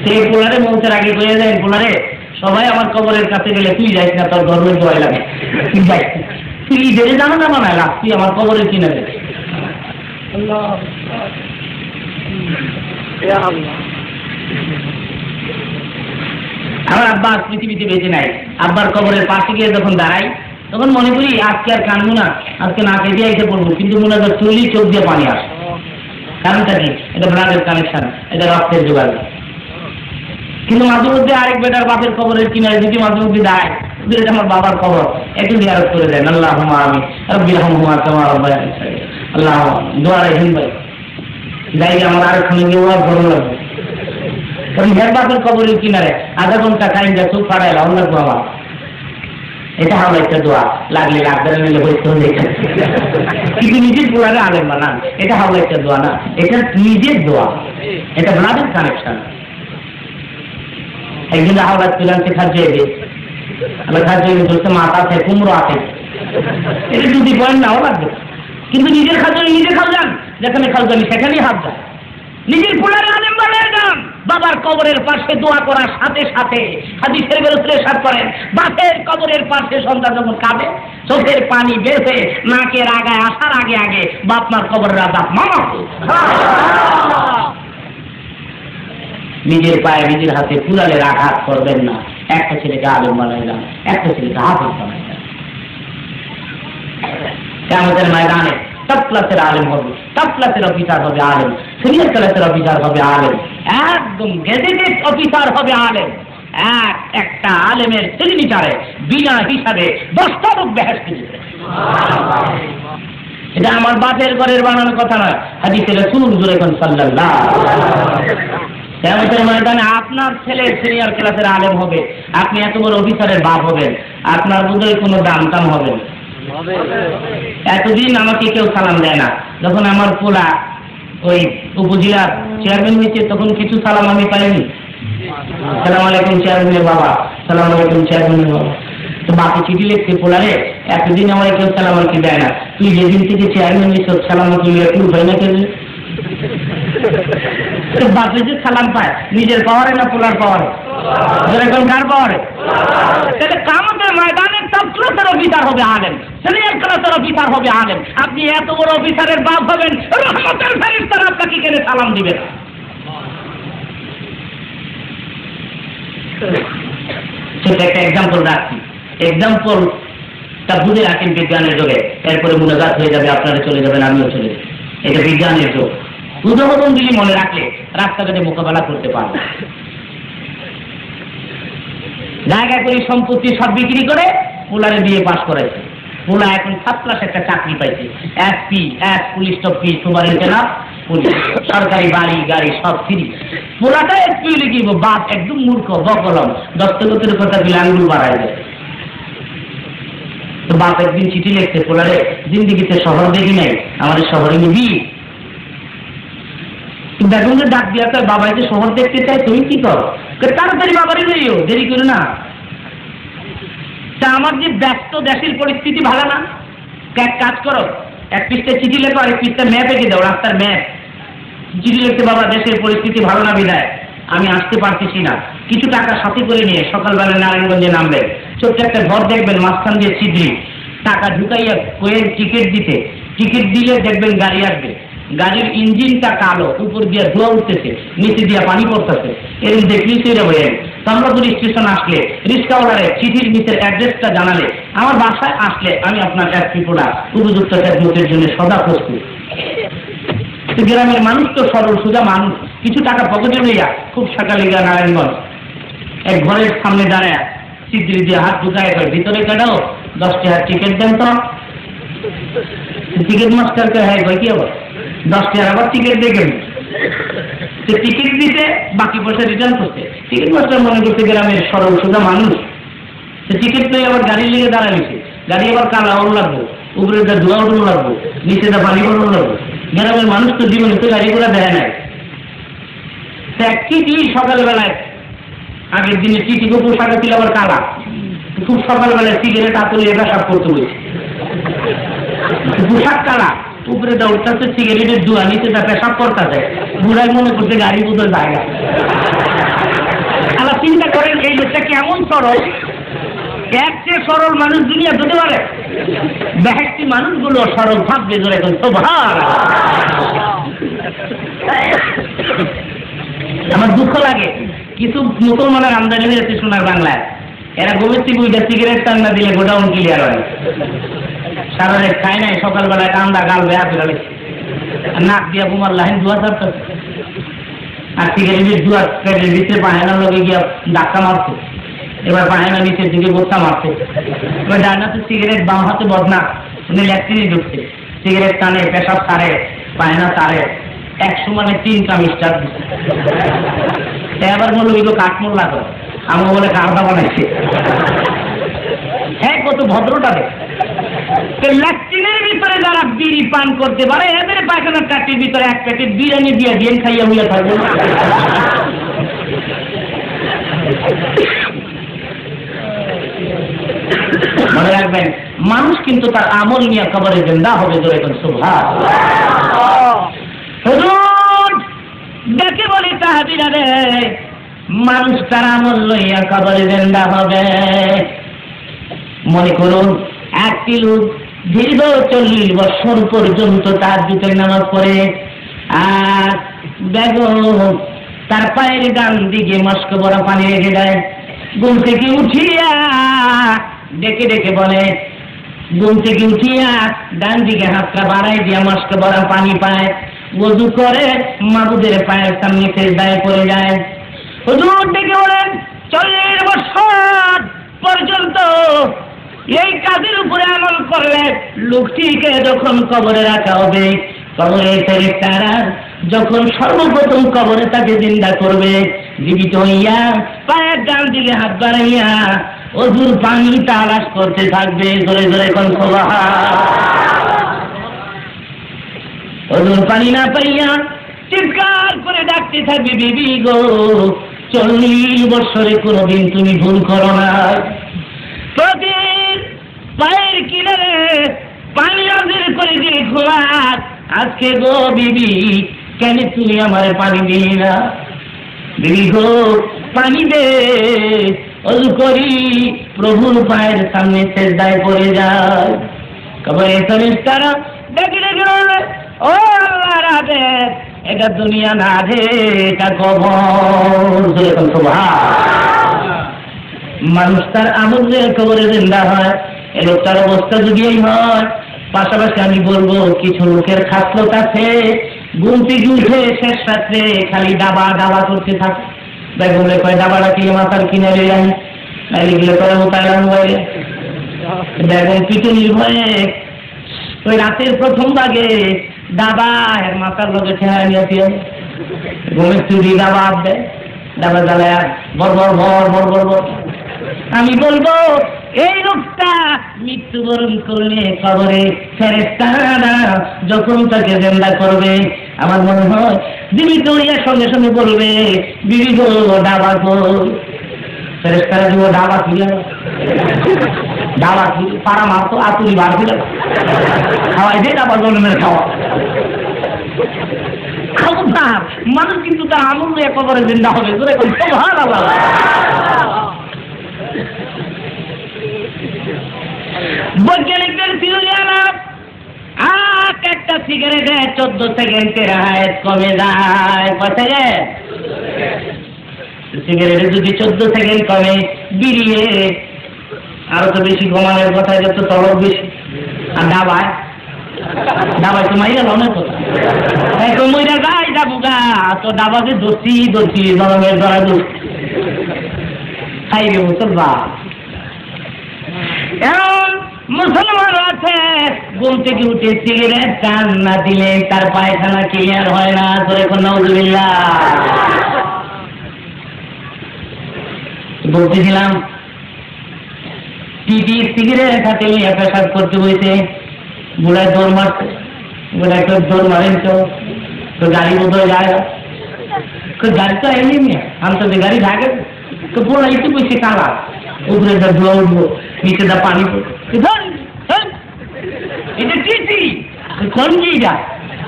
সেই পোলারে মৌতের আগে কয়ে যায়, পোলারে সবাই আমার কবরের কাছে গেলে তুই যাইস না, তোর ধর্মের দোয়াই লাগে, তুই যাইস না, তুই ঈদের জানাজা বানায় লাভ, তুই আমার কবরের কিনে দে। আমার আব্বা পৃথিবীতে বেঁচে নাই, আব্বার কবরের পাশে গিয়ে যখন দাঁড়াই তখন মনে করি আজকে আর কানবো না, আজকে না খেয়ে এসে পড়বো, কিন্তু মনে হয় চল্লিশ চোখ দিয়ে পানি আসে। কারণটা কি? এটা ব্লাডের কানেকশন, এটা রক্তের যোগাযোগ। কিন্তু মাঝে মধ্যে আরেক বেটার বাপের কবরের কিনারে যদি মাঝে মধ্যে দাঁড়ায়, এটা আমার বাবার কবর, একটু জিয়ারত করে দেন। আল্লাহ আমি রব্বির হামহুমা কামা রাব্বায়ানি সগীরা, আল্লাহ দোয়া রাখেন ভাই, যাই আমার আরেকখানে গিয়ে ওয়াজ ভালো লাগবে। কারণ হের বাপের কবরের কিনারে আধা ঘন্টা টাইম যা চোখ ফাটাইলা অন্য বাবা, এটা হলো একটা দোয়া, লাগলে লাগবে না, নিলে বলতে হবে। কিন্তু নিজের দোয়ারে আলেম বানান, এটা হলো একটা দোয়া না, এটা নিজের দোয়া, এটা ব্লাডের কানেকশন। একদিন হাওড়া চূড়ান্তে খাদ্যে আমার খাদ্য বলছে মাথা আছে, কুমড়ো আছে, এটা যদি বলেন নাও লাগবে, কিন্তু নিজের খাদ্য নিজে খাও যান, যেখানে খাও জানি সেখানেই হাত যান। নিজের পোলারে আলেম বানায় যান, বাবার কবরের পাশে দোয়া করার সাথে সাথে হাদিসের বিরুদ্ধে সাথ করেন, বাপের কবরের পাশে সন্তান যখন কাঁদে, চোখের পানি বের হয়ে নাকের আগায় আসার আগে আগে বাপ মার কবরের আযাব মামা। নিজের পায়ে নিজের হাতে কুড়ালের আঘাত করবেন না। একটা ছেলেকে আলেম বানায় যান, একটা ছেলেকে হাফেজ বানায় যান। কিয়ামতের ময়দানে সব ক্লাসের আলেম হবে, সব ক্লাসের অফিসার হবে আলেম, সিনিয়র ক্লাসের অফিসার হবে আলেম, একদম গেজেটেড অফিসার হবে আলেম। একটা আলেমের সিগনেচারে বিনা হিসাবে 10টা লোক বেহেশতে যেতে। এটা আমার বাপের ঘরের বানানোর কথা নয়, হাদিসে রাসূল সাল্লাল্লাহু আলাইহি ওয়াসাল্লাম। কিয়ামতের ময়দানে আপনার ছেলে সিনিয়র ক্লাসের আলেম হবে, আপনি এত বড় অফিসারের বাপ হবেন, আপনার বোধহয় কোনো দাম টাম হবে না। এতদিন আমাকে কেউ সালাম দেয় না, যখন আমার পোলা ওই উপজেলার চেয়ারম্যান হয়েছে তখন কিছু সালাম আমি পাইনি। সালাম আলাইকুম চেয়ারম্যানের বাবা, সালাম আলাইকুম চেয়ারম্যানের বাবা। তো বাকি চিঠি লিখতে পোলারে এতদিন আমার কেউ সালাম আলকি দেয় না, তুই যেদিন থেকে চেয়ারম্যান হয়েছ সালাম আলকি একটু হয় না কেন? বাপে যে সালাম পায় নিজের পাওয়ারে না পোলার পাওয়ারে? এখন কার পাওয়ারে? তাহলে কিয়ামতের ময়দানে সব ক্লাসের অফিসার হবে আলেম, সিনিয়র ক্লাসের অফিসার হবে আলেম। আপনি এত বড় অফিসারের বাপ হবেন, রহমতের ফেরেশতারা আপনাকে কেন সালাম দিবে না? সেটা একটা এক্সাম্পল রাখছি, এক্সাম্পলটা বুঝে রাখেন বিজ্ঞানের যোগে, এরপরে মুনাজাত হয়ে যাবে, আপনারা চলে যাবেন, আমিও চলে যাবো। এটা বিজ্ঞানের যোগ, উদাহরণ দিলে মনে রাখলে রাস্তাঘাটে মোকাবেলা করতে পারবে। জায়গা করে সম্পত্তি সব বিক্রি করে পোলারে বিয়ে পাস করেছে, পোলা এখন 7 ক্লাস একটা চাকরি পাইছে, এসপি, পুলিশ টপি, সুপার ইন্টেন্ডেন্ট, পুলিশ, সরকারি বাড়ি গাড়ি সব ফ্রি। পোলাটা এসপি লিখি, বাপ একদম মূর্খ বকলম, দস্তগতের কথা দিলে আঙ্গুল বাড়ায় যায়। তো বাপ একদিন চিঠি লিখছে, পোলারে জিন্দিগিতে শহর দেখি নাই, আমাদের শহরে নিবি? বেগমকে ডাক দিয়া কয়, বাবা যে শহর দেখতে চাই, তুমি কি করো? তাড়াতাড়ি বাবারই লইও, দেরি করো না। তা আমার যে ব্যস্ত দেশের পরিস্থিতি ভালো না, এক কাজ করো, এক পৃষ্ঠা চিঠি লেখো, আর এক পৃষ্ঠা ম্যাপ এঁকে দাও, রাস্তার ম্যাপ। চিঠি লিখতে, বাবা দেশের পরিস্থিতি ভালো না বিদায় আমি আসতে পারতেছি না, কিছু টাকা সাথে করে নিয়ে সকালবেলা নারায়ণগঞ্জে নামবেন, ছোট্ট একটা ঘর দেখবেন, মাঝখান দিয়ে ছিদ্রি, টাকা ঢুকাইয়া কোয়েন টিকিট দিতে, টিকিট দিলে দেখবেন গাড়ি আসবে, গাড়ির ইঞ্জিনটা কালো, উপর দিয়ে ধোয়া উঠতেছে, নিচে দিয়ে পানি পড়তেছে, এরকম দেখলেই সেটা হয়ে যাবে। চন্দ্রপুর স্টেশন আসলে রিক্সাওয়ালারে চিঠির নিচের অ্যাড্রেসটা জানালে, আমার বাসায় আসলে আমি আপনার এসপি পোলা উপযুক্ত খেদমতের জন্য সদা প্রস্তুত। গ্রামের মানুষ তো সরল সোজা মানুষ, কিছু টাকা পকেটে লইয়া খুব সকালে গিয়া নারায়ণগঞ্জ এক ঘরের সামনে দাঁড়ায় চিত্রি দিয়ে হাত ঢুকায়, ভিতরে কাটাও 10 টাকার টিকিট দেন তো, টিকিট মাস্টারকে হ্যাঁ ভাই কি আবার 10 টাকা আবার টিকিট দেখেন, টিকিট দিতে বাকি পয়সা রিটার্ন করতে। টিকিট মাস্টার মনে করতে গ্রামের সরল সোজা মানুষ, সে টিকিট পেয়ে আবার গাড়ি লেগে দাঁড়াইছে, গাড়ি আবার কালা ওর লাগবো, উপরে তার ধোয়া উঠুন লাগবো, নিচে তার পানি উঠুন লাগবো। গ্রামের মানুষ তো জীবনে তো গাড়িগুলো দেয় নাই। এক চিঠি সকালবেলায়, আগের দিনে চিঠিকে পোশাকে ছিল আবার কালা, খুব সকালবেলায় সিগারেট হাতুলে এটা সাফ করতে হয়েছে, পোশাক কালা, উপরে দা উঠতে সিগারেটের ধোয়া, নিচে তা পেশাব করতে বুড়াই মনে করছে গাড়ি বুঝে জায়গা। আবার চিন্তা করেন এই লোকটা কেমন সরল, এক চেয়ে সরল মানুষ দুনিয়া হতে পারে? ব্যক্তি মানুষগুলো সরল থাকবে ধরে তো ভার। আমার দুঃখ লাগে, কিছু মুসলমানের আমদানি হয়েছে সোনার বাংলায়, এরা গোবিন্দ বুঝে সিগারেট টান না দিলে গোডাউন ক্লিয়ার হয়, সারা রাত খায় নাই, সকালবেলায় কান্দা গাল বেয়া ফেরালে নাক দিয়া বুমার লাইন ধোয়া ছাড়তে, আর সিগারেটের ধোয়া পেটের ভিতরে পায়নার লগে গিয়া ধাক্কা মারছে, এবার পায়না নিচের দিকে বোত্তা মারছে, এবার ডান হাতে সিগারেট বাম হাতে বদনা, উনি ল্যাট্রিনে ঢুকছে, সিগারেট টানে, পেশাব সারে, পায়না সারে, 100 3 কাম স্টার্ট দিচ্ছে। এবার বললো এগুলো কাঠমোল্লা করে, আমি বলে কারদা বানাইছে। হ্যাঁ কত ভদ্রটা দেখ, ল্যাট্রিনের ভিতরে যারা বিড়ি পান করতে পারে এদের পায়খানার কাঠির ভিতরে 1 প্যাকেট বিরিয়ানি দিয়ে দিয়ে খাইয়া হইয়া থাকবে। মনে রাখবেন, মানুষ কিন্তু তার আমল নিয়ে কবরে জিন্দা হবে। ধরে এখন সুবহান দেখে বলি তাহাবিরা রে, মানুষ তার আমল লইয়া কবরে জিন্দা হবে। মনে করুন একটি লোক দীর্ঘ 40 বছর পর্যন্ত তাহাজ্জুদের নামাজ পড়ে, আর বেগম তার পায়ের ডান দিকে মস্ক ভরা পানি রেখে দেয়। ঘুম থেকে উঠিয়া ডেকে ডেকে বলে, ঘুম থেকে উঠিয়া ডান দিকে হাতটা বাড়াই দিয়া মস্ক ভরা পানি পায়, ওযু করে মাবুদের পায়ের সামনে সেজদায় পড়ে যায়। হুজুর ডেকে বলেন 40 বছর পর্যন্ত এই কাজের উপরে আমল করলে লোকটিকে যখন কবরে রাখা হবে, কবরে ফেরেশতারা যখন সর্বপ্রথম কবরে তাকে জিন্দা করবে, জীবিত হইয়া পায়ের ডান দিকে হাত বাড়াইয়া ওযুর পানি তালাশ করতে থাকবে। জোরে জোরে কোন সুবহান। ওযুর পানি না পাইয়া চিৎকার করে ডাকতে থাকবে, বিবি গো 40 বছরে কোনোদিন তুমি ভুল করো না, প্রতিদিন পায়ের কিনারে পানি আজের করে দিয়ে খোলা, আজকে গো বিবি কেন তুমি আমার পানি দিই না? বিবি গো পানি দে, ওযু করি, প্রভুর পায়ের সামনে সেজদায় পড়ে যায়। কবরে ফেরেশতারা ডেকে ডেকে বলে, ও আল্লাহর আদেশ, এটা দুনিয়া না রে, এটা কবর। সুবহান। মানুষ তার আমল দিয়ে কবরে জিন্দা হয়, এ লোকটার অবস্থা যদি এই হয়। পাশাপাশি আমি বলবো কিছু লোকের খাসলত আছে, ঘুম থেকে উঠে শেষ রাত্রে খালি ডাবা ডাবা করতে থাকে। বেগুলে কয় ডাবাটা কি মাথার কিনারে যাই, নাইলে গেলে করে মোতাইলাম মোবাইলে বেগুন পিটুনির ভয়ে ওই রাতের প্রথম ভাগে ডাবা এর মাথার লগে ঠেহাই নিয়ে দিয়ে ঘুমের চুরি ডাবা আসবে, ডাবা জ্বালায় বর বর ভর ভর ভর ভর। আমি বলবো এই লোকটা মৃত্যুবরণ করলে কবরে ফেরেশতারা যখন তাকে জিন্দা করবে, আমার মনে হয় জীবিত হইয়া সঙ্গে সঙ্গে বলবে, বিবি গো ডাবা গো। ফেরেশতারা দিব ডাবা ছিল, ডাবা কি পাড়া মারতো, আতুরি বার ছিল, খাওয়াই দে ডাবা জন্মের খাওয়া। খবরদার, মানুষ কিন্তু তার আমল নিয়ে কবরে জিন্দা হবে। জোরে কোন সুবহানাল্লাহ। বৈজ্ঞানিকদের থিওরি আলাপ, একটা সিগারেটে 14 সেকেন্ডের হায়াত কমে যায়। কত সেকেন্ড? সিগারেটে যদি 14 সেকেন্ড কমে, বিড়িয়ে আরো তো বেশি কমানোর কথা, যত তলব বেশি। আর ডাবায় ডাবায় তো মাইরা লনের কথা, এখন মইরা যাই ডাবুগা তো ডাবাকে দোষী দোষী নরমের দ্বারা দোষ খাই রে মুসলমান। এখন মুসলমান আছে ঘুম থেকে উঠে সিগারেট টান না দিলে তার পায়খানা ক্লিয়ার হয় না। ধরে কোন নাউজুবিল্লাহ। বলতেছিলাম টিভি সিগারেট হাতে নিয়ে পেশাব করতে বইতে বুড়ায় দৌড় মারছে। বুড়া কেউ দৌড় মারেন তো গাড়ি বোধহয় যায় গাড়ি তো এমনি নিয়ে আমি তো গাড়ি ভাগে তো বুড়া একটু বেশি কালা উপরে যা ধোয়া উঠবো নিচে যা পানি এটা টিটি কোন যা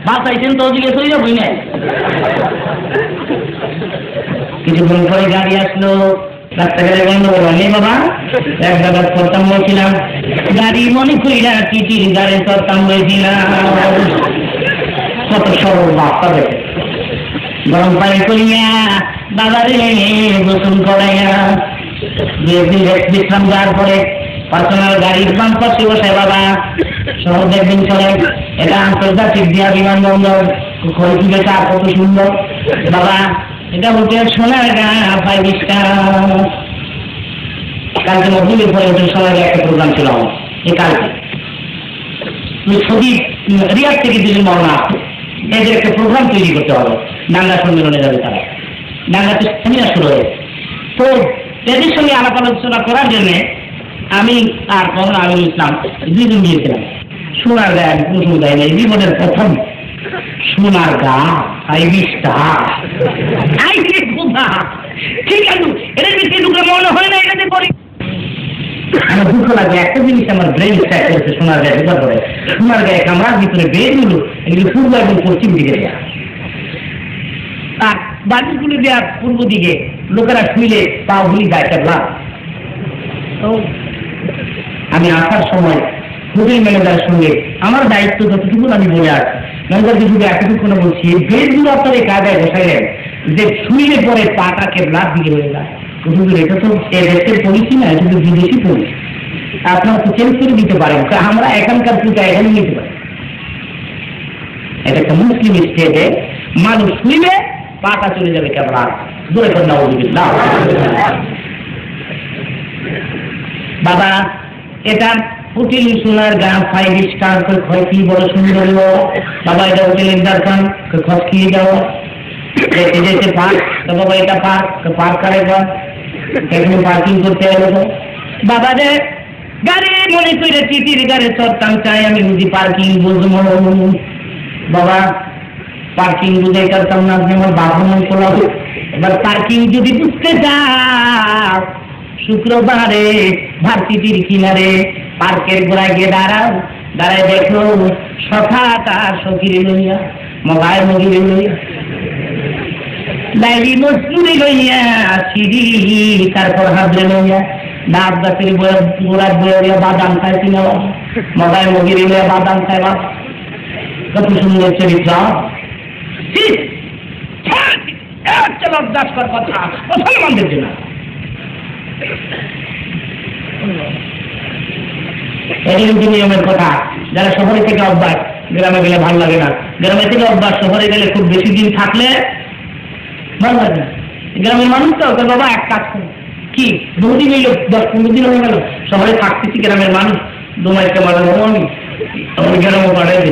বাসাইছেন তো ওদিকে সই যাবই না। কিছুক্ষণ পরে গাড়ি আসলো। রাস্তাঘাটে বন্ধ করবো নেই বাবা এক জায়গায় চড়তাম বলছিলাম গাড়ি মনে করি না টিটির গাড়ি চড়তাম বলছিলাম। কত সরল বাচ্চা দেখে গরম পানি করিয়া বাবারে গোসল করাইয়া বিশ্রাম দেওয়ার পরে পার্সোনাল গাড়ির বাম পাশে বসে বাবা শহর দেখবেন চলে। এটা আন্তর্জাতিক দিয়া বিমানবন্দর খড়িটা কত সুন্দর বাবা। এটা হোটেল সোনারগাঁ 5 স্টার। কালকে মহিলের পরে হোটেল সোনারগাঁ একটা প্রোগ্রাম ছিল আমার এই কালকে ছবি রিয়াদ থেকে দিল্লি মরনা আসছে। এদের একটা প্রোগ্রাম তৈরি করতে হবে। ডাঙ্গা সম্মেলনে যাবে তারা। ডাঙ্গাতে সেমিনার শুরু হয়েছে। তো এদের সঙ্গে আলাপ আলোচনা করার জন্য আমি আর কখনো আমি ইসলাম 2 দিন গিয়েছিলাম সোনারগাঁ। কোনো সুবিধা নেই জীবনের প্রথম সোনারগাঁ 5 স্টার। ঠিক আছে এটা বেশি ঢুকে মনে হয় না এটাতে করি। আমার দুঃখ লাগে একটা জিনিস আমার ব্রেন স্ট্যাক করেছে সোনারগাঁয়ে ঢোকার পরে। সোনারগাঁয়ে কামরার ভিতরে বেডগুলো এগুলো পূর্ব এবং পশ্চিম দিকে দেওয়া আর বাড়িগুলো দেওয়ার পূর্ব দিকে লোকেরা শুইলে পা ভুলি যায় একটা। তো আমি আসার সময় হোটেল ম্যানেজারের সঙ্গে আমার দায়িত্ব যতটুকু আমি বলে আসছি ম্যানেজারকে শুধু এতটুকু বলছি এই বেডগুলো আপনার এই কায়দায় বসাইলেন যে শুইলে পরে পাটাকে ব্লাড দিকে হয়ে যায়। এটা তো দেশের পলিসি না, এটা তো বিদেশি পলিসি। আপনারা তো চেঞ্জ করে দিতে পারেন। আমরা এখানকার পূজা এখানে নিতে পারি। এটা একটা মুসলিম স্টেটে মানুষ শুইলে পাটা চলে যাবে কেবল আর দূরে করে নাউজুবিল্লাহ। বাবা এটা হোটেল সোনারগাঁ 5 স্টার করে কি বড় সুন্দর বাবা। এটা হোটেলের দরকার খোঁজ খেয়ে যাওয়া যেতে পার্ক তো বাবা এটা পার্ক করেগা এখানে পার্কিং করতে হবে বাবা রে। গাড়ি মনে করে টিটির গাড়ি চড়তাম চাই আমি বুঝি পার্কিং বুঝবো বাবা। পার্কিং বুঝে করতাম না আমার বাবা মন খোলা। এবার পার্কিং যদি বুঝতে যাও শুক্রবারে ভার্সিটির কিনারে পার্কের গোড়ায় গিয়ে দাঁড়ায় দেখো সখা তার সখীরে লইয়া মগায় মগিরে লইয়া লাইলি মজদুরি লইয়া সিঁড়ি তারপর হাবড়ে লইয়া ডাব গাছের গোড়ার বইয়া বাদাম খায় কিনা মগায় মগিরে লইয়া বাদাম খায় বাবা। কত সুন্দর চরিত্র। লজ্জাস্কর কথা মুসলমানদের জন্য। এই নিয়মের কথা যারা শহরে থেকে অভ্যাস গ্রামে গেলে ভালো লাগে না। গ্রামে থেকে অভ্যাস শহরে গেলে খুব বেশি দিন থাকলে ভালো লাগে না। গ্রামের মানুষ তো বাবা এক কাজ করে কি বহুদিন এই 10-15 দিন হয়ে গেল শহরে থাকতেছি। গ্রামের মানুষ দোমাইতে মারানো আমি গ্রামও বাড়াই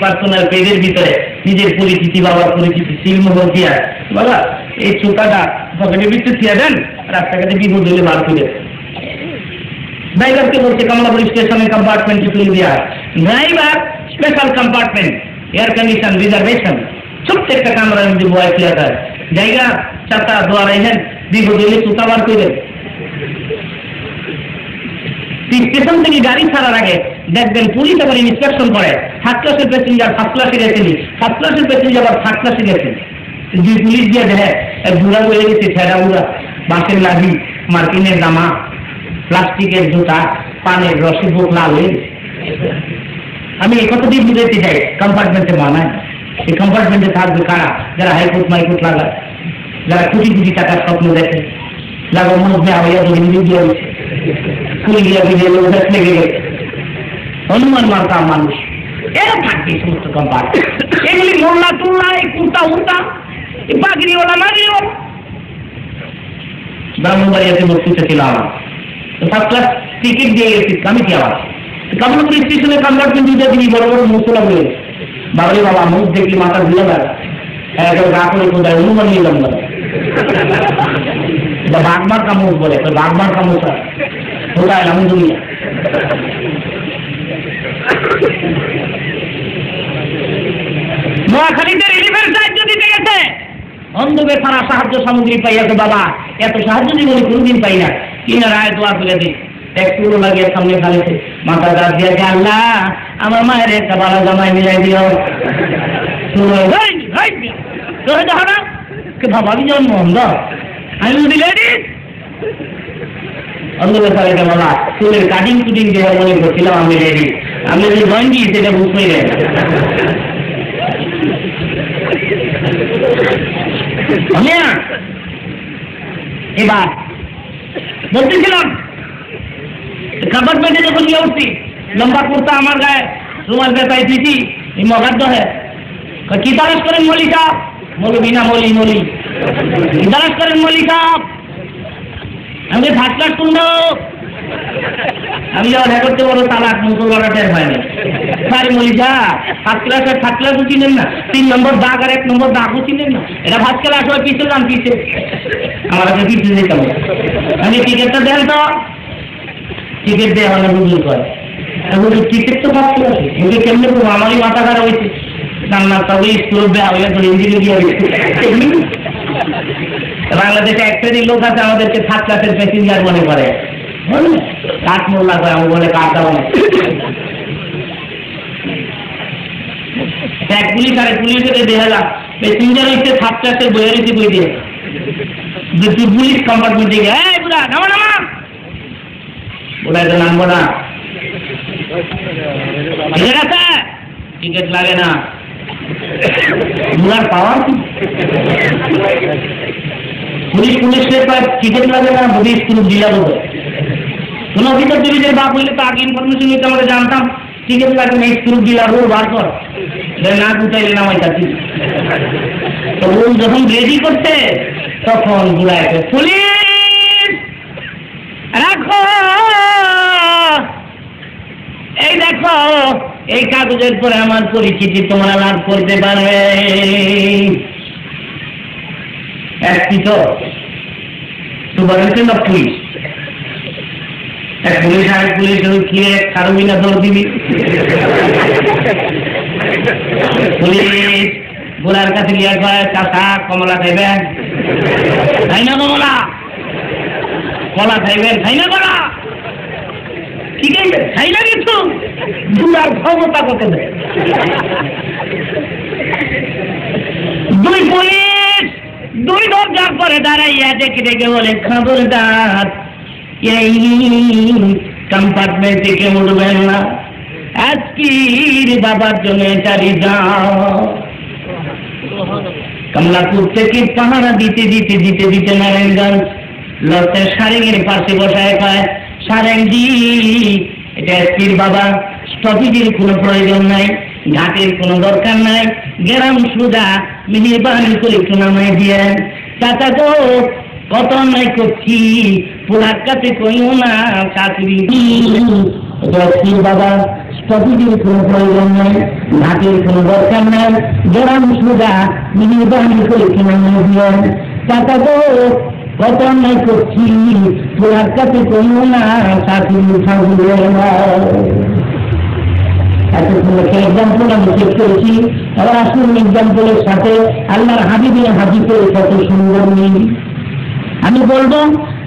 পার্সোনাল পেজের ভিতরে নিজের পরিচিতি বাবার পরিচিতি সিলমোহর দিয়া বাবা এই চোখাটা পকেটের ভিতরে দিয়া দেন রাস্তাঘাটে বিপদ হলে বার করে ড্রাইভারকে বলছে কমলাপুর স্টেশনের কম্পার্টমেন্টে তুলে দেওয়া। Driver special compartment air condition reservation ছোট্ট একটা কামরা যদি বয় থিয়েটার জায়গা চারটা দোয়ার আইলেন বিপদ হলে চোখা বার করে স্টেশন থেকে গাড়ি ছাড়ার আগে দেখবেন পুলিশ আবার ইন্সপেকশন করে থার্ড ক্লাসের প্যাসেঞ্জার ফার্স্ট ক্লাসে গেছেন, ফার্স্ট ক্লাসের প্যাসেঞ্জার আবার থার্ড ক্লাসে গেছেন। দুই পুলিশ দিয়ে দেখে এক বুড়া বয়ে গেছে ছেঁড়া বুড়া বাঁশের লাগি মার্কিনের জামা প্লাস্টিকের জুতা পানের রসে বুক লাল হয়ে গেছে। আমি এই কথা দিয়ে বুঝাইতে চাই কম্পার্টমেন্টে মানায় এই কম্পার্টমেন্টে থাকবে কারা যারা হাইকোর্ট মাইকোর্ট লাগায় যারা কোটি কোটি টাকার স্বপ্ন দেখে লাগো মধ্যে আওয়া হিন্দি দিয়ে হয়েছে হনুমান মার্কা মানুষ এরা থাকবে সমস্ত কম্পার্টমেন্ট এগুলি মোল্লা টুল্লা এই কুর্তা উর্তা এই পাগড়িওয়ালা মাগড়িওয়ালা ব্রাহ্মণবাড়িয়াতে বক্তৃতা ছিল আমার ফার্স্ট ক্লাস টিকিট দিয়ে গেছি কমিটি আবার কামলাপুর স্টেশনে কমপার্টমেন্ট দুটো তিনি বড় বড় মুসলা বলে বাবারে বাবা মুখ দেখলি মাথা ধুয়ে বেড়া গা করে কোথায় অনুমান নিলাম না বাগমার কামড় বলে বাগমার কামড় কোথায় আলহামদুলিল্লাহ নোয়াখালীতে রিলিফের সাহায্য দিতে গেছে অন্ধবে তারা সাহায্য সামগ্রী পাইয়াছে বাবা এত সাহায্য জীবনে কোনদিন পাই না কিনা রায় দোয়া করে দিই একটু লাগিয়ে সামনে খালিছে মাথা দাঁত দিয়েছে আল্লাহ আমার মায়ের একটা ভালো জামাই মিলাই দিও ভাবি জন্ম অন্ধ আমি যদি লেডিস অন্ধবে তারা বাবা চুলের কাটিং কুটিং যে মনে করছিলাম আমি রেডি আমি যদি গঞ্জি সেটা বুঝতেই দেয় এবার বলতেছিলাম কম্পার্টমেন্টে যখন নিয়ে উঠছি লম্বা কুর্তা আমার গায়ে রুমাল বেতায় দিছি এই মগাদ্দ হ্যাঁ কি তালাশ করেন মলি সাহেব মৌলবি না মলি মলি কি তালাশ করেন মলি সাহেব আমি ফার্স্ট ক্লাস শুনবো আমি যখন হ্যাঁ করতে বলো তালাক মুসলমানরা টের হয় না সারি মলি সাহেব ফার্স্ট ক্লাসও চিনেন না 3 নম্বর দাগ আর 1 নম্বর দাগও চিনেন না এটা ফার্স্ট ক্লাস হয় পিছনে নাম পিছে আমার কাছে পিছনে যেতে হবে আমি টিকিটটা দেন তো টিকিট দেওয়া হলে বুঝুন করে টিকিট তো ফার্স্ট ক্লাসে এগুলো কেমনি করবো আমারই মাথা খারাপ হয়েছে রান্নার তবে স্কুল দেওয়া হয়ে তোর ইঞ্জিনিয়ার বাংলাদেশে এক শ্রেণীর লোক আছে আমাদেরকে ফার্স্ট ক্লাসের প্যাসেঞ্জার মনে করে কাঠ মোল্লা করে আমি বলে কাঠ দেওয়া এক পুলিশ আরে পুলিশকে দেখা যাক প্যাসেঞ্জার হচ্ছে ফার্স্ট ক্লাসের বইয়ের হচ্ছে বই দিয়ে পুলিশ কম্পার্টমেন্টে গিয়ে এই বুড়া নামা নামা বলে তো নামবো না ঠিক আছে টিকিট লাগে না বুড়ার পাওয়ার পুলিশের টিকিট লাগে না বলি স্কুল দিলা দেবে কোন অফিসার পুলিশের বাপ হইলে তো আগে ইনফরমেশন নিতে আমরা জানতাম টিকিট লাগে না স্কুল দিলা রোল বার কর না গুটাইলে নামাই থাকি তো রোল যখন রেডি করতে তখন বুড়াইছে পুলিশ রাখো এই দেখো এই কাগজের পরে আমার পরিচিতি তোমরা লাভ করতে পারবে একটি তো সুপারিনটেন্ডেন্ট অফ পুলিশ এক পুলিশ আর পুলিশ খেয়ে কারবিনা দৌড় দিবি পুলিশ গোলার কাছে গিয়ে কয় চাষা কমলা খাইবেন খাই না কমলা কলা খাইবেন খাই না কলা ঠিক আছে খাই না কিছু দুলার ক্ষমতা কত দেয় দুই পুলিশ দুই দরজার পরে দাঁড়াইয়া দেখে দেখে বলে খবরদার এই কম্পার্টমেন্ট থেকে উঠবেন না আজকের বাবার জন্য চারি যাও কমলাপুর থেকে পাহারা দিতে দিতে দিতে দিতে নারায়ণগঞ্জ লড়তে সারেঙ্গের পাশে বসায় পায় সারেঙ্গি এটা আজকের বাবা স্টপেজের কোনো প্রয়োজন নাই ঘাটের কোনো দরকার নাই গ্রাম সুদা মেহরবানি করে একটু নামাই দিয়ে চাচা তো কত অন্যায় করছি পোলার কাছে কইও না চাকরি বাবা স্টপেজের কোনো প্রয়োজন নাই ঘাটের কোনো দরকার নাই গ্রাম সুদা মেহরবানি করে একটু নামাই দিয়ে চাচা তো কত অন্যায় করছি পোলার কাছে কইও না চাকরি থাকবে না এক্সাম্পল আমি চেক করেছি আবার আসুন এক্সাম্পলের সাথে আল্লাহর হাবিবের হাদিসের কত সুন্দর মিল আমি বলবো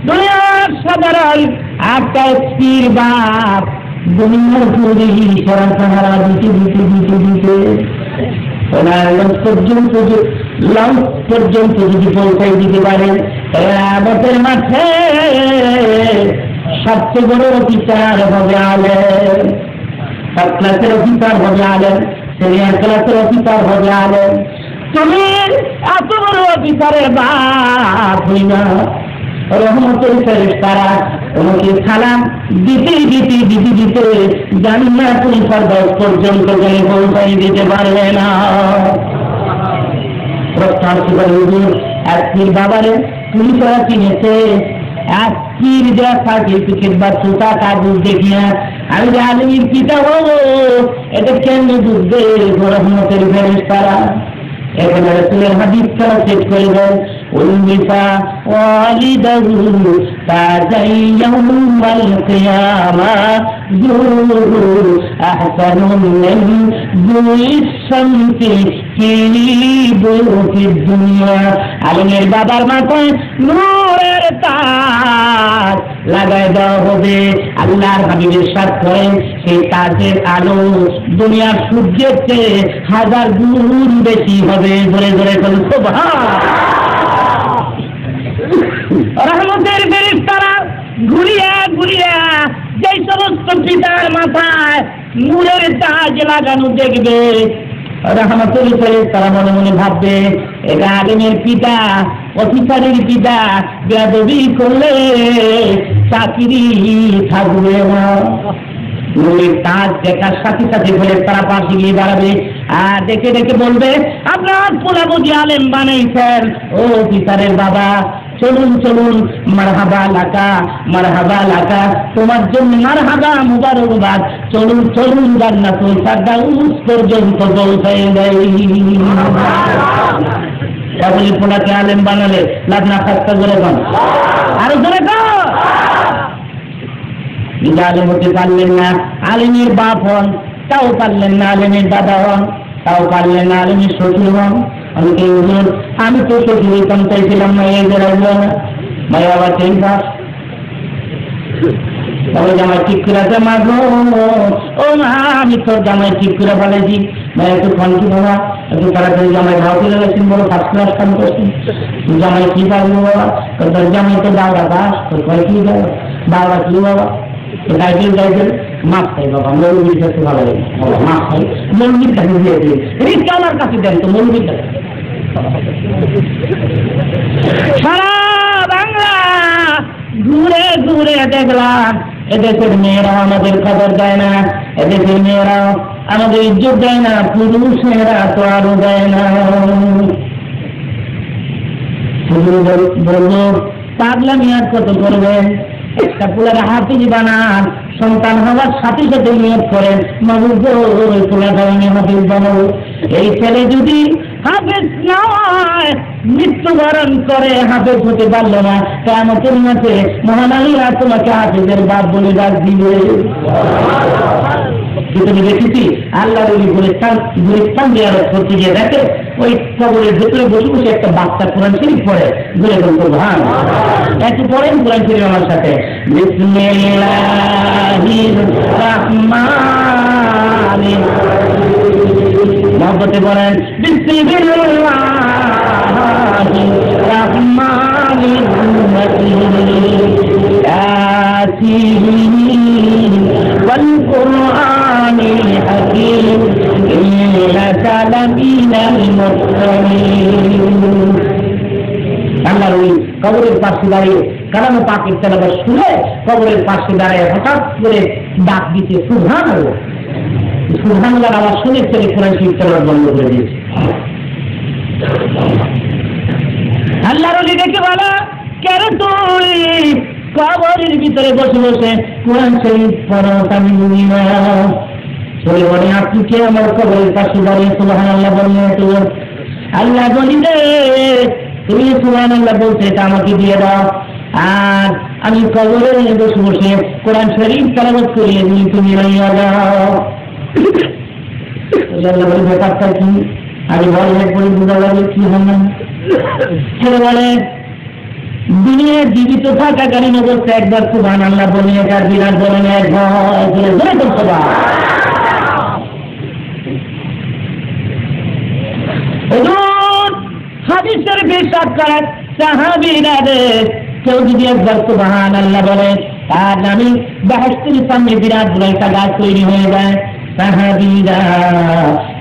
দুনিয়ার সাধারণ একটা স্ত্রীর বাপ দুনিয়ার পুরী সারা সাহারা দিতে দিতে দিতে দিতে ওনার লাউড পর্যন্ত যদি পৌঁছাই দিতে পারেন আমাদের মাঠে সবচেয়ে বড় অফিসার হবে আলেম সাব ক্লাসের অফিসার হবে আলেম সিনিয়র ক্লাসের অফিসার হবে আলেম তুমি এত বড় অফিসারের বাপ হই না রহমতের ফেরেশতারা তোমাকে সালাম দিতে দিতে দিতে দিতে জান্নাতুল ফেরদাউস পর্যন্ত গেলে পৌঁছাই দিতে পারবে না প্রস্তাব ছিল হুজুর আজকের বাবারে পুলিশরা চিনেছে তীর দেওয়া থাকে কিংবা ছোটা কাগজ দেখিয়া আমি যে আলমীর পিতা হবো এটা কেন বুঝবে রহমতের ফেরেশতারা। এখানে রাসূলের হাদিস কেন সেট করে দেন উল্লিফা ওয়ালিদাহু তাজাইয়াউমাল কিয়ামা যুরু আহসানুন মিন যুইস শামসি ফি দুনিয়া। আলমের বাবার মাথায় নূরের তাজ লাগাই দেওয়া হবে। আল্লাহর হাবিবের সাথ করেন সেই তাজের আলো দুনিয়ার সূর্যের চেয়ে 1000 গুণ বেশি হবে। ধরে ধরে বলুন সুবহান। রহমতের ফেরেশতারা ঘুরিয়া ঘুরিয়া যে সমস্ত পিতার মাথায় নূরের তাজ লাগানো দেখবে, রহমতের ফেরেশতারা মনে মনে ভাববে এটা আলেমের পিতা, অফিসারের পিতা, বেয়াদবি করলে চাকরি থাকবে না। নূরের তাজ দেখার সাথে সাথে ফেরেশতারা পাশে গিয়ে দাঁড়াবে আর দেখে দেখে বলবে আপনার পোলা বুঝি আলেম বানাইছেন, ও অফিসারের বাবা চলুন চলুন, মারহাবা লাকা মারহাবা লাকা, তোমার জন্য মারহাবা মুবারকবাদ, চলুন চলুন জান্নাতুল ফেরদাউস পর্যন্ত পৌঁছায় যাই। তাহলে পোলাকে আলেম বানালে লাভ না খাস্তা করে কন আরো জোরে কন। আলেম হতে পারলেন না, আলেমের বাপ হন তাও পারলেন না, আলেমের দাদা হন তাও পারলেন না, আলেমের শ্বশুর হন। আমি তো শ্বশুর হইতাম চাইছিলাম না, এই যে রাখবো না ভাই আবার চিন্তা তবে জামাই ঠিক করে আছে মাগো, ও মা আমি তোর জামাই ঠিক করে ফেলেছি ভাই, একটু ফোন কি বাবা একটু তাড়াতাড়ি জামাই ভাও করে গেছেন, বড় ফার্স্ট ক্লাস কাম করছেন, জামাই কি পারবো বাবা, তোর জামাই তো দাওরা দাস, তোর কয় কি যাবো দাওরা কি বাবা, গাইডেল গাইডেল মাছ খাই বাবা, মৌলবীর কাছে ভালো লাগে বাবা, মাছ খাই মৌলবীর কাছে দিয়ে দিন, রিক্সা আমার কাছে দেন তো মৌলবীর কাছে। সারা বাংলা ঘুরে ঘুরে দেখলাম এদেশের মেয়েরা আমাদের খবর দেয় না, এদেশের মেয়েরা আমাদের ইজ্জত দেয় না, পুরুষেরা তো আরো দেয় না। বলবো পাগলামি আর কত করবেন, একটা পোলার হাফিজ বানান, সন্তান হওয়ার সাথে সাথে নিয়োগ করেন মাহবুব পোলা ধরনের হাফিজ বানাবো। এই ছেলে যদি হাফেজ না হয় মৃত্যুবরণ করে হাফেজ হতে পারলো না, কিয়ামতের মাঠে মহান আল্লাহ তোমাকে হাফেজের বাপ বলে ডাক দিবে। আমি দেখেছি আল্লাহর ওই গুলিস্তান জিয়ারত করতে গিয়ে দেখে ওই কবরের ভেতরে বসে বসে একটা বাচ্চা কোরআন শরীফ পড়ে, ঘুরে বলতো ভান একটু পড়েন কোরআন শরীফ আমার সাথে। বিসমিল্লাহির রাহমানির মহব্বতে বলেন বিসমিল্লাহির রাহমানির রহিম ওয়াল কুরআনিল হাকীম ইন্নাকা লামিনাল মুরসালিন। আল্লাহর ওই কবরের পাশে দাঁড়িয়ে কালামে পাকের তেলাওয়াত শুনে কবরের পাশে দাঁড়িয়ে হঠাৎ করে ডাক দিতে সুবহানাল্লাহ, সুবহানাল্লাহ আওয়াজ শুনে ছেলে কোরআন শরীফ তেলাওয়াত বন্ধ করে দিয়েছে। আল্লাহর ওলি দেখে বলা কেন তুই কবরের ভিতরে বসে বসে কোরআন শরীফ পড়ো, আমি বুঝি না। ছেলে বলে আপনি কে আমার কবরের পাশে দাঁড়িয়ে সুবহানাল্লাহ বললেন? আল্লাহ বলি রে তুমি সুবহানাল্লাহ বলছে এটা আমাকে দিয়ে দাও, আর আমি কবরে বসে বসে কোরআন শরীফ তেলাওয়াত করিয়ে দিই, তুমি লইয়া যাও। ব্যাপারটা কি আমি বলে পড়ে বোঝা যাবে কি হবে। ছেলে বলে দুনিয়ায় জীবিত থাকাকালীন অবস্থায় একবার সুবহানাল্লাহ বলে এটার বিরাট ধরনের ভয় ধরে ধরে করতে পারে। হাদিসের বিশ্বাস করার সাহাবীরা কেউ যদি একবার সুবহানাল্লাহ বলে তার নামে বেহেশতের সামনে বিরাট বড় একটা গাছ তৈরি হয়ে যায়। সাহাবীরা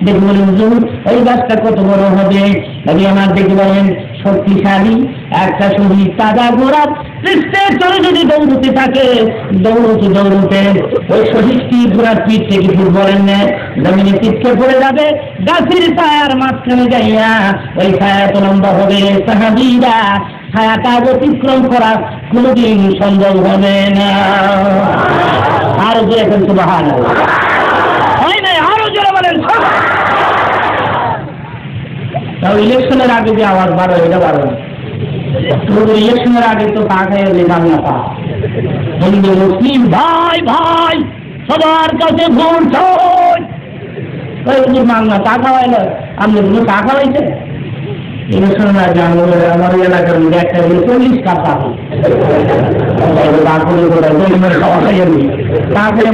দেখে বলেন হুজুর ওই গাছটা কত বড় হবে? নবী আমার দেখে বলেন শক্তিশালী একটা শরীর, তাজা গোড়া পৃষ্ঠে চলে যদি দৌড়তে থাকে, দৌড়তে দৌড়তে ওই শহীদটি ঘোড়ার পিঠ থেকে ফুটবলের নেয় জমিনে পিঠকে পড়ে যাবে, গাছের ছায়ার মাঝখানে যাইয়া ওই ছায়া তো লম্বা হবে। সাহাবীরা ছায়াটা অতিক্রম করা কোনোদিন সম্ভব হবে না। আরো জোরে এখন সুবহানাল্লাহ হয় না, আরো জোরে বলেন। তাও ইলেকশনের আগে যে আওয়াজ বাড়ো এটা বাড়ো, ইলেকশনের আগে তো পা খাইয়ে যেতাম না। পা হিন্দু মুসলিম ভাই ভাই সবার কাছে ভোট চাই, মাংনা চা খাওয়াই না, আপনি কোনো চা খাওয়াইছে? ইলেকশনের আগে আমার এলাকার মধ্যে একটা 40 কাপ চা খাওয়া খাইয়ে নি, চা খাইয়ে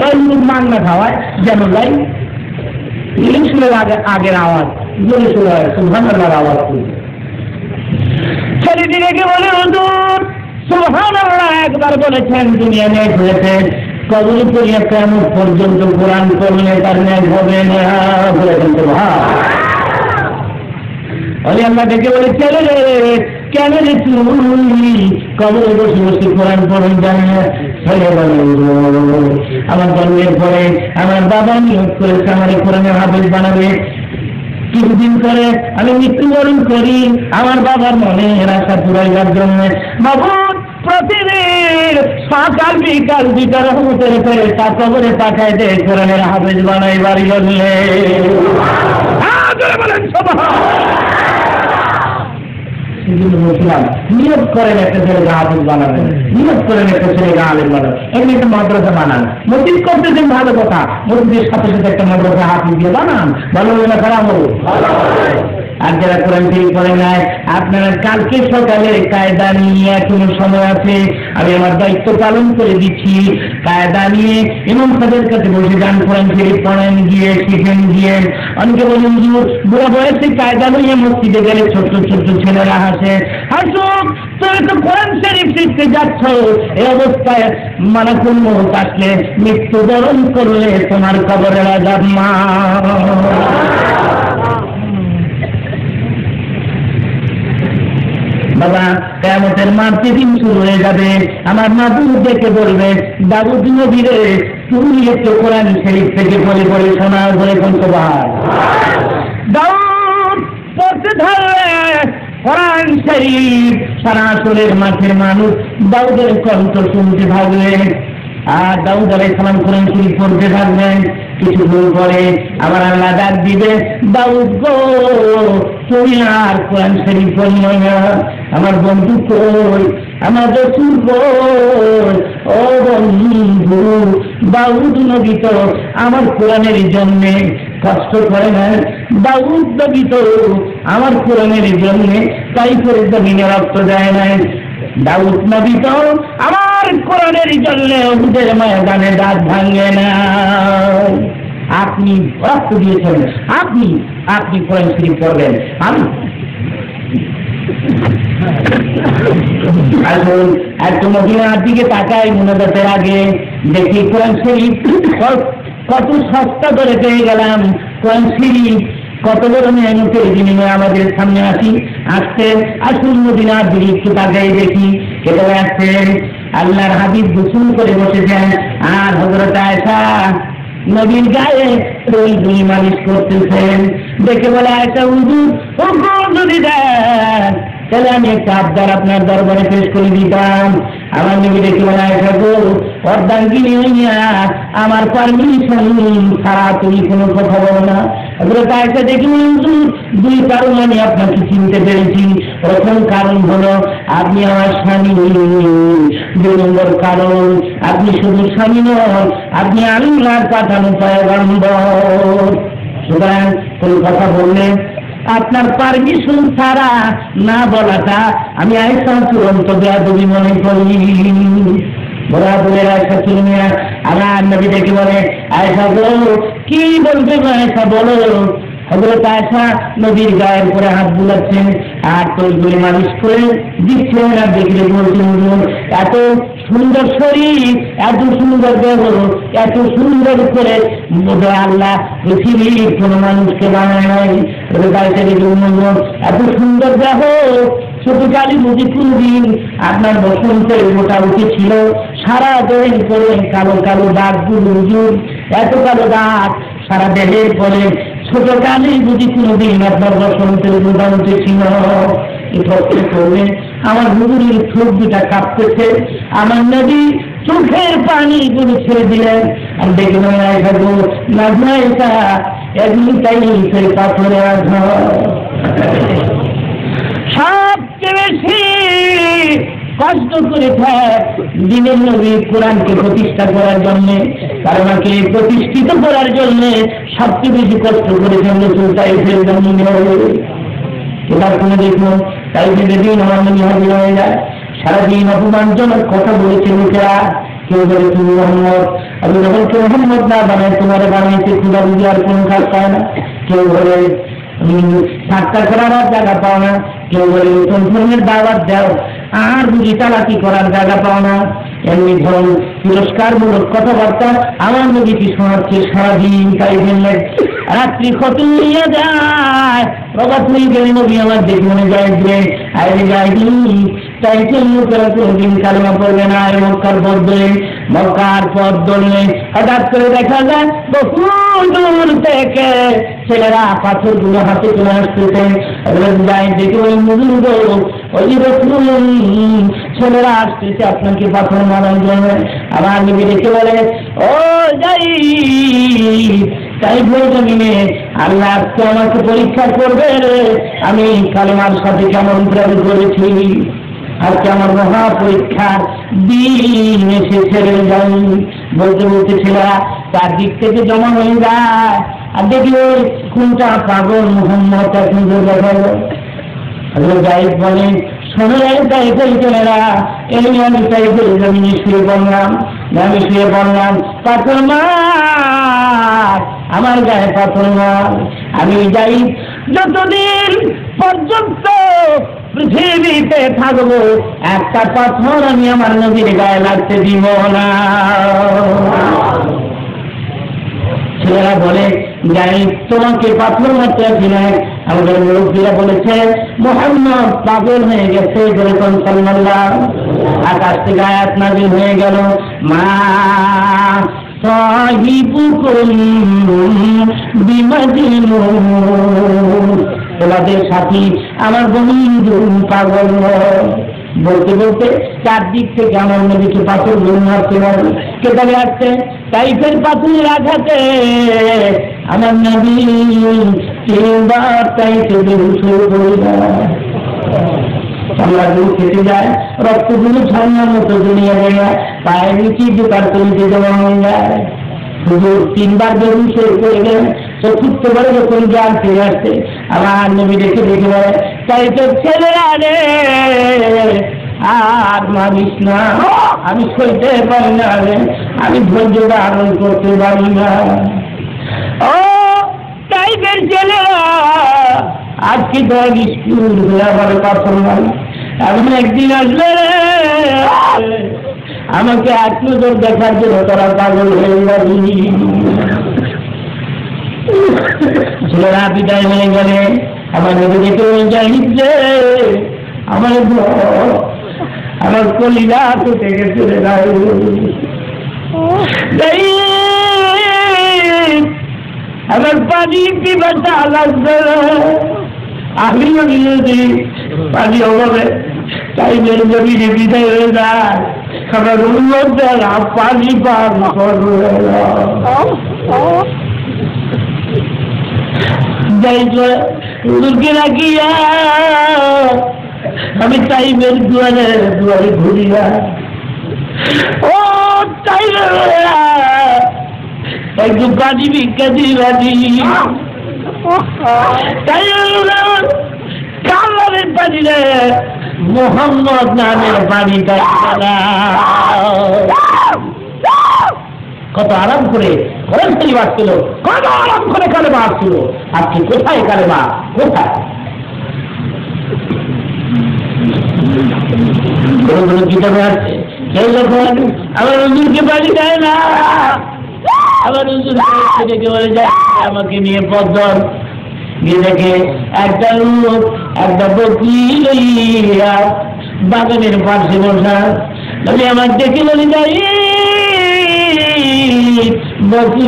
আমি মাংনা খাওয়ায় যেন যাই। ইলেকশনের আগের আওয়াজ জোরে শুরু হয়, সুবহানাল্লাহর আওয়াজ শুনছে। ছেলেটি রেখে বলে হুজুর সুবহানাল্লাহ একবার বলেছেন দুনিয়া ন্যায় হয়েছেন, কবুল করিয়া কিয়ামত পর্যন্ত কোরআন পড়লে তার ন্যায় হবে না বলেছেন। সুবহানাল্লাহ আল্লাহ ডেকে বলে চলে রে, কেন রে তুই কবরে বসে বসে কোরআন পড়ে জানে? ছেলে বলে আমার জন্মের পরে আমার বাবা নিয়োগ করেছে আমার কোরআনের হাফেজ বানাবে, কিছুদিন পরে আমি মৃত্যুবরণ করি আমার বাবার মনের আশা পুরাইবার জন্য বাবা প্রতিদিন সকাল বিকাল বিকাল রহমতের করে তা কবরে পাঠায় দেয় কোরআনের হাফেজ বানাইবার জন্য। নিয়োগ করেন একটা ছেলেকে হাফেজ বানাবেন, নিয়োগ করেন একটা ছেলেকে আলেম বানাবেন, এমনি একটা মাদ্রাসা বানান। মসজিদ করতেছেন ভালো কথা, মসজিদের সাথে সাথে একটা মাদ্রাসা হাফেজ দিয়ে বানান, ভালো হবে না খারাপ হবে? আর যারা কোরআন শরীফ পড়ে নাই আপনারা কালকে সকালে কায়দা নিয়ে এখনো সময় আছে, আমি আমার দায়িত্ব পালন করে দিচ্ছি। কায়দা নিয়ে ইমাম সাহেবের কাছে বসে যান, কোরআন শরীফ পড়েন গিয়ে, শিখেন গিয়ে। অনেকে বলেন বুড়া বয়সে কায়দা নিয়ে মসজিদে গেলে ছোট্ট ছোট্ট ছেলেরা হাসে, হাসুক, তুমি তো কোরআন শরীফ শিখতে যাচ্ছ, এই অবস্থায় মানে কোন মুহূর্ত আসলে মৃত্যুবরণ করলে তোমার কবরের আযাব মা। বাবা কিয়ামতের মাঠ যেদিন শুরু হয়ে যাবে আমার মাবুদ দেখে বলবে দাউদ নবীরে তুমি একটু কোরআন শরীফ থেকে পড়ে পড়ে শোনা বলে কোন দাউদ পড়তে ধরবে কোরআন শরীফ, সারা আসরের মাঠের মানুষ দাউদের কণ্ঠ শুনতে থাকবে আর দাউদ আলাইহিস সালাম কোরআন শরীফ পড়তে থাকবেন। কিছুক্ষণ পরে আবার আল্লাহ ডাক দিবে, দাউদ গো তুমি আর কোরআন শরীফ পড়িও না, আমার বন্ধু কই, আমার রাসূল কই, ও বন্ধু দাউদ নবী তো আমার কোরআনের জন্য কষ্ট করে না, দাউদ নবী তো আমার কোরআনের জন্য তাই করে জমিনে রক্ত দেয় না, দাউদ নবী তো আমার কোরআনের জন্য উহুদের ময়দানে দাঁত ভাঙে না। আপনি রক্ত দিয়েছেন, আপনি কোরআন শরীফ পড়বেন, আমি আসুন একটু মদিনার দিকে তাকাই মোনাজাতের আগে, দেখি কোরআন শরীফ কত সস্তা করে পেয়ে গেলাম। কোরআন শরীফ কত বড় নিয়ামতের বিনিময়ে আমাদের সামনে আসছে। আসুন মদিনার দিকে একটু তাকাই দেখি, কেটে আসছেন আল্লাহর হাবিব গোসল করে বসেছেন আর হযরত আয়েশা নবীর গায়ে রোল মালিশ করতেছেন। দেখে বলে আয়েশা হুজুর ও যদি দেন তাহলে আমি একটা আবদার আপনার দরবারে পেশ করে দিতাম। আমার নবী দেখে বলে আয়েশা গো অর্ধাঙ্গিনী হইয়া আমার পারমিশন ছাড়া তুমি কোনো কথা বলো না। হযরত আয়েশা দেখে হুজুর দুই কারণ আমি আপনাকে চিনতে পেরেছি। প্রথম কারণ হলো আপনি আমার স্বামী, দুই নম্বর কারণ আপনি শুধু স্বামী নন, আপনি আল্লাহর পাঠানো পয়গম্বর। সুতরাং কোন কথা বললে আপনার পারমিশন ছাড়া না বলাটা আমি আয়েশা চূড়ান্ত বেয়াদবি মনে করি। বলা বলে আয়েশা চুলমি আমার নবী দেখে বলে আয়েশা গো কি বলবে আয়েশা বলো। হযরত আয়েশা নবীর গায়ের উপরে হাত বুলাচ্ছেন আর তৈরি মালিশ করে দিচ্ছেন আর দেখলে বলছেন এত সুন্দর শরীর, এত সুন্দর দেহ, এত সুন্দর করে আল্লাহ পৃথিবীর কোন মানুষকে বানায় নাই। এত সুন্দর দেহ ছোট কালী বুঝি কোনদিন আপনার বসন্তের মোটামুটি ছিল, সারা দেহ করে কালো কালো দাগ, এত কালো দাগ সারা দেহের পরে ছোটকালে যদি কোনোদিন আপনার বসন্তের মোটামুটি ছিল এই প্রশ্ন করলে আমার হুজুরের চোখ দুটা কাঁপতেছে, আমার নবী চোখের পানি গুলো ছেড়ে দিলেন। আর দেখবেন না এটা একদিন পাথরের ঘর। সবচেয়ে বেশি কষ্ট করে দিনের নবী কোরআনকে প্রতিষ্ঠা করার জন্য, কারণকে প্রতিষ্ঠিত করার জন্য সবচেয়ে বেশি কষ্ট করেছেন রাসূল তাইফের জমিনে। এবার কোনো দেখুন তাইফের দিন আমার নবী হাজির হয়ে যায়, সারাদিন অপমানজনক কথা বলেছে লোকেরা। কেউ বলে তুমি মোহাম্মদ, আমি যখন কেউ মোহাম্মদ না বানায় তোমার বানিয়েছে খুদা বুঝি আর কোনো কাজ পায় না। কেউ বলে ঠাট্টা করার আর জায়গা পাও না, কেউ বলে নতুন ধর্মের দাওয়াত দাও আর বুঝি চালাকি করার জায়গা পাও না। এমনি ধরুন পুরস্কারমূলক কথাবার্তা আমার নবীকে শোনাচ্ছে সারাদিন। তাই ফেললে রাত্রি খতম নিয়ে যায়, প্রভাত হয়ে গেলে নবী আমার দেখে মনে যায় যে আইরে যাইনি। তাই লোকেরা কোনদিন কালেমা পড়বে না। মক্কার পথ ধরে মক্কার পথ ধরলে হঠাৎ করে দেখা যায় বহু দূর থেকে ছেলেরা পাথর গুলো হাতে চলে আসতেছে। যাই দেখে ওই মুজুর ওই রসুল ছেলেরা আসতেছে আপনাকে পাথর মারার জন্য। আমার নবী দেখে বলে ও যাই তাই জমিনে আল্লাহ আজকে আমাকে পরীক্ষা করবে, আমি কালেমার সাথে কেমন প্রেম করেছি। আজকে আমার মহা পরীক্ষার দিন এসে ছেড়ে যাই। বলতে বলতে ছেলেরা চারদিক থেকে জমা হয়ে যায়। আর দেখি ওই কোনটা পাগল মোহাম্মদ এখন দেখা যাই বলে শোনে তাইফের ছেলেরা এই আমি তাইফের জমিনে শুয়ে পড়লাম, আমি শুয়ে পড়লাম পাথর মার আমার গায়ে পাথর মার। আমি যাই যতদিন পর্যন্ত পৃথিবীতে থাকবো একটা পাথর আমি আমার নবীর গায়ে লাগতে দিব না। ছেলেরা বলে যাই তোমাকে পাথর মারতে কিনায় আমাদের মুরব্বীরা বলেছে মুহাম্মদ পাগল হয়ে গেছে। যেরকম সাল্লাল্লাহু আকাশ থেকে আয়াত নাযিল হয়ে গেল মা সাহিবুকুম বিমাজনুন, তোমাদের সাথী আমার বন্ধু পাগল। বলতে বলতে চারদিক থেকে আমার নবীকে পাথর গুলো মারতে পারবে। কেটে আসছে তাইফের পাথরের আঘাতে আমার নবী তিনবার তাইফে বেহুশ হয়ে পড়ে যায়। চামড়াগুলো কেটে যায়, রক্তগুলো ঝর্ণার মতো জড়িয়ে যায়, পায়ের নিচে জোকার তলিতে জমা হয়ে যায়। হুজুর তিনবার বেহুশ হয়ে পড়ে গেলেন। চতুর্থবারে যখন জ্ঞান ফিরে আসছে আমার নবী দেখে বলে তাইফের ছেলেরা রে আর মানিস না, আমি সইতে পারি না রে, আমি ধৈর্য ধারণ করতে পারি না। ও তাইফের ছেলেরা আজকে তো স্কুল আমার পাথর মারি, এখন একদিন আসলে আমাকে এক নজর দেখার জন্য তারা পাগল হয়ে যাবি। ছেলেরা বিদায় হয়ে গেলে আমার নবী দেখে জানিস যে আমার কলিজা কেটে গেছে আমার পানি পিপাসা লাগবে। আমি যদি পানি অভাবে তাই মেরে জমিনে বিদায় হয়ে যায় আমার উন্নত পানি পান করবে। রাখিয়া আমি তাইফের দুয়ারে দুয়ারে ঘুরিয়া ও তাইফের একটু পানি ভিক্ষা দিবানি। কালারের পানি রে মোহাম্মদ নামের পানি কত আরাম করে কোরআন শরীফ আসছিল, কত আরাম করে কালেমা আসছিল। আজকে কোথায় কালেমা, কোথায়? কিতাবে আসছে সেই যখন আমার হুজুরকে পানি দেয় না, আমার হুজুরকে ডেকে বলে যায় আমাকে নিয়ে পদ্ম গিয়ে দেখে একটা লোক একটা বকরি লইয়া বাগানের পাশে বসা। আমার দেখে বলে যাই বকরি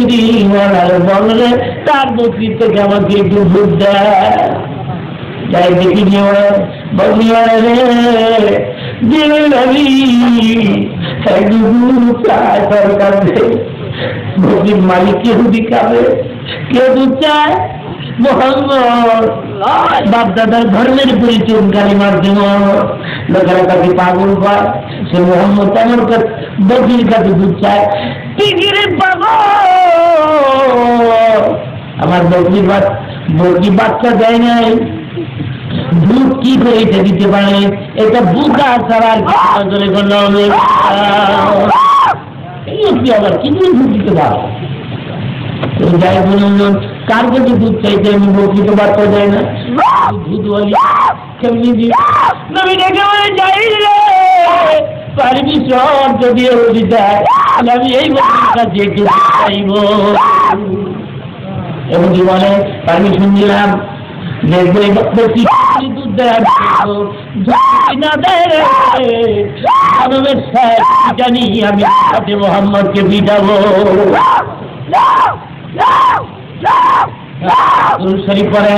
ওয়ালার বললে তার বকরি থেকে আমাকে একটু দুধ দেয়। যাই দেখি নিয়ে বকরি ওয়ালা রে একটু দুধ চায় সরকার বকরির মালিক কেউ দিকাবে, কেউ দুধ চায় মোহাম্মদ বাপ দাদার ধর্মের পরিচয় কালিমার জন্য লোকেরা তাকে পাগল পায়। সে মোহাম্মদ আমার বকরির কাছে দুধ চায়। পাগল আমার বকরি বাচ্চা দেয় নাই, দুধ কি করে এটা দিতে পারে? এটা বুকা ছাড়া আবার কি দুধ দিতে পারে? যাই বলুন কার কাছে দুধ চাইতে আমি বকরি তো বাচ্চা দেয় না, দুধ বলি কেমনি দিয়ে যাই রে পারবি সব যদি দেয় আমি এই বকরির কাছে একটু চাইব। এবং কি বলে পারমিশন দিলাম, দেখবো দুধ দেয় না দেয় জানি আমি সাথে মোহাম্মদকে পিটাবো। শরীফ পড়ে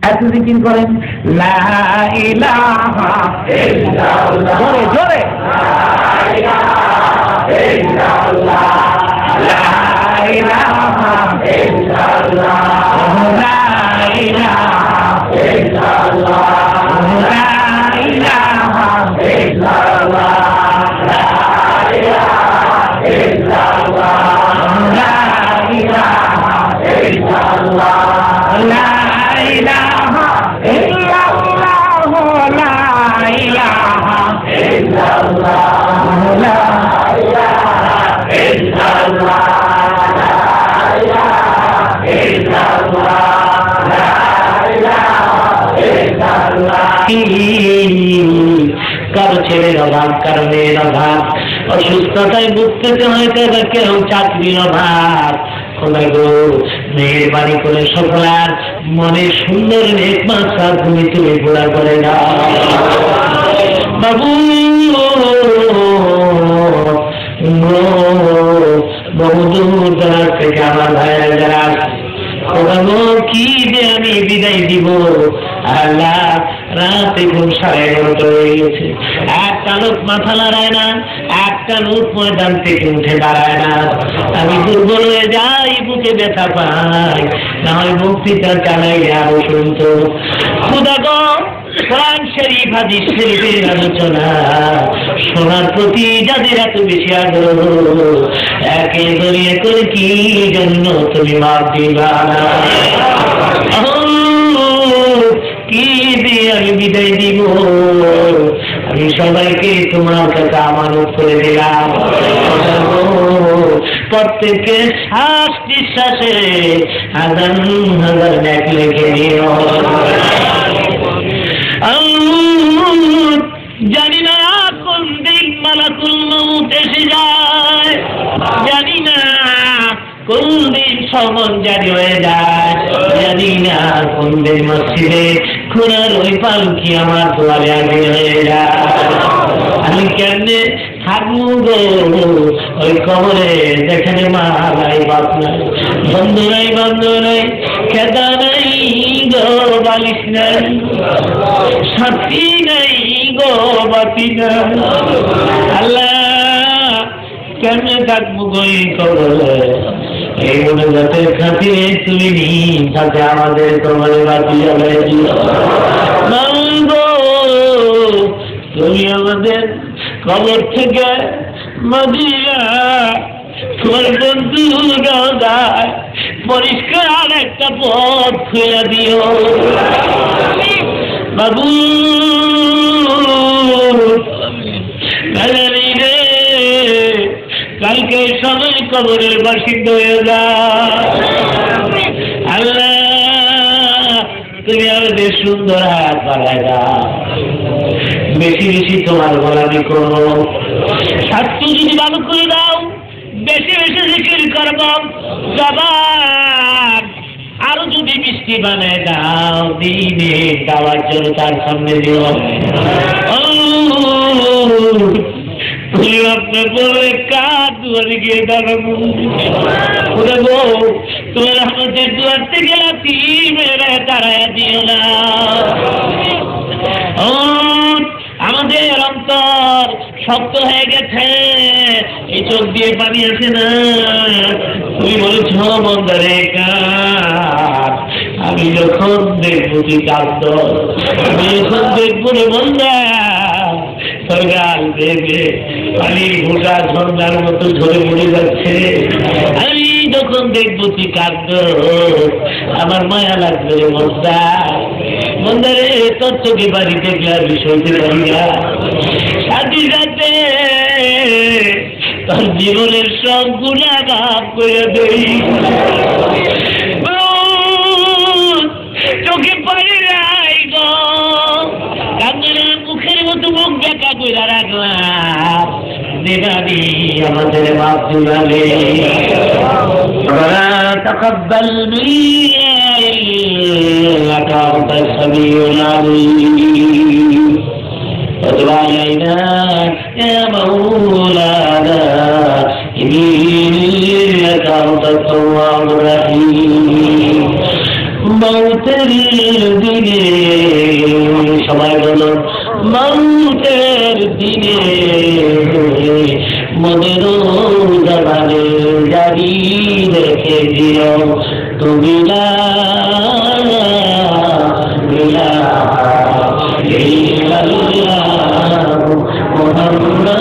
এত জিকির করেন লা ইলাহা ইল্লাল্লাহ, জোরে জোরে কারো ছেলের অভাব, কারো মেয়ের অভাব, অসুস্থতায় ভুগতে হয়তো কেউ চাকরির অভাব। মেহেরবানি করে সকলার মনে সুন্দর নেকমাসা তুমি তুমি ঘোরা করে দাও বাবু। বহু দূর দূরাজ থেকে আমার ভাইরা যারা কি যে আমি বিদায় দিব। আল্লাহ রাত এখন 11:30 হয়ে গেছে, একটা লোক মাথা লড়ায় না, একটা লোক ময়দান থেকে উঠে দাঁড়ায় না। আমি দুর্বল হয়ে যাই, বুকে ব্যথা পাই, না হয় বক্তৃতা চালাই আরো শুনতো। খোদা গো কোরআন শরীফ হাদিস শরীফের আলোচনা শোনার প্রতি যাদের এত বেশি আগ্রহ, একে জড়িয়ে করে কি জন্য তুমি মাপ দিবা না? কি দিয়ে আমি বিদায় দিব? আমি সবাইকে তোমার কাছে আমানত করে দিলাম। প্রত্যেকের শ্বাস নিঃশ্বাসে হাজার হাজার নেক লিখে নিও। জানি না কোন দিন মালাকুল মউত এসে যায়, জানি না কোন দিন সমন জারি হয়ে যায়, জানি না কোন দিন মসজিদে খুনার ওই পালকি আমার দুয়ারে আগে হয়ে যায়। আমি কেমনে থাকবো গো ওই কবরে, যেখানে মা নাই বাপ নাই, বন্ধু নাই বন্ধু নাই, খেদা নাই গো বালিশ নাই, সাথী নাই গো বাতি নাই। আল্লাহ কেমনে থাকবো গো এই কবরে? এই মনে যাতে খাতিরে তুমি সাথে আমাদের কবরে বাতি জ্বালাই দিও। তুমি আমাদের কবর থেকে মদিনা তোমার বন্ধু রওজায় পরিষ্কার একটা পথ খুলে দিও বাবু। কালকে সময় কবরের বাসিন্দা হয়ে যায়। আল্লাহ তুমি আমাদের সুন্দর হাত বাড়ায় দাও। বেশি বেশি তোমার গোলামি করব। স্বাস্থ্য যদি ভালো করে দাও, বেশি বেশি জিকির করব। জবান আরো যদি মিষ্টি বানায় দাও, দিনে দাওয়ার জন্য তার সামনে দিও। তুমি আপনার বলে কার দুয়ারে গিয়ে দাঁড়াবো? তোমার আমাদের দুয়ার থেকে মেরে দাঁড়ায় দিও না। আমাদের অন্তর শক্ত হয়ে গেছে, এই চোখ দিয়ে পানি আসে না। তুমি বলেছ বন্দারে কার, আমি যখন দেখবো তুই কাঁদ, আমি যখন দেখবো রে বন্দা সরকার দেবে পানির ফোঁটা ঝর্ণার মতো ঝরে পড়ে যাচ্ছে। আমি যখন দেখবো তুই কাঁদ, আমার মায়া লাগবে রে বন্দা। বন্দারে তোর চোখে বাড়ি দেখলে আমি সইতে পারি না। সাথে সাথে তোর জীবনের সব গুণা মাফ করে দেই। চোখে পানি নাই গো, কান্নার মুখের মতো মুখ দেখা করে রাখলাম। দেবানি আমাদের মাফ দিবালে। تقبل مني إنك أنت السميع العليم وتب علينا يا مولانا إنك أنت التواب الرحيم মৌতের দিনে সবাই বলো মৌতের দিনে মনের জবানে জারি রেখে দিও তুমি না ইলাহা ইল্লাল্লাহ মুহাম্মাদুর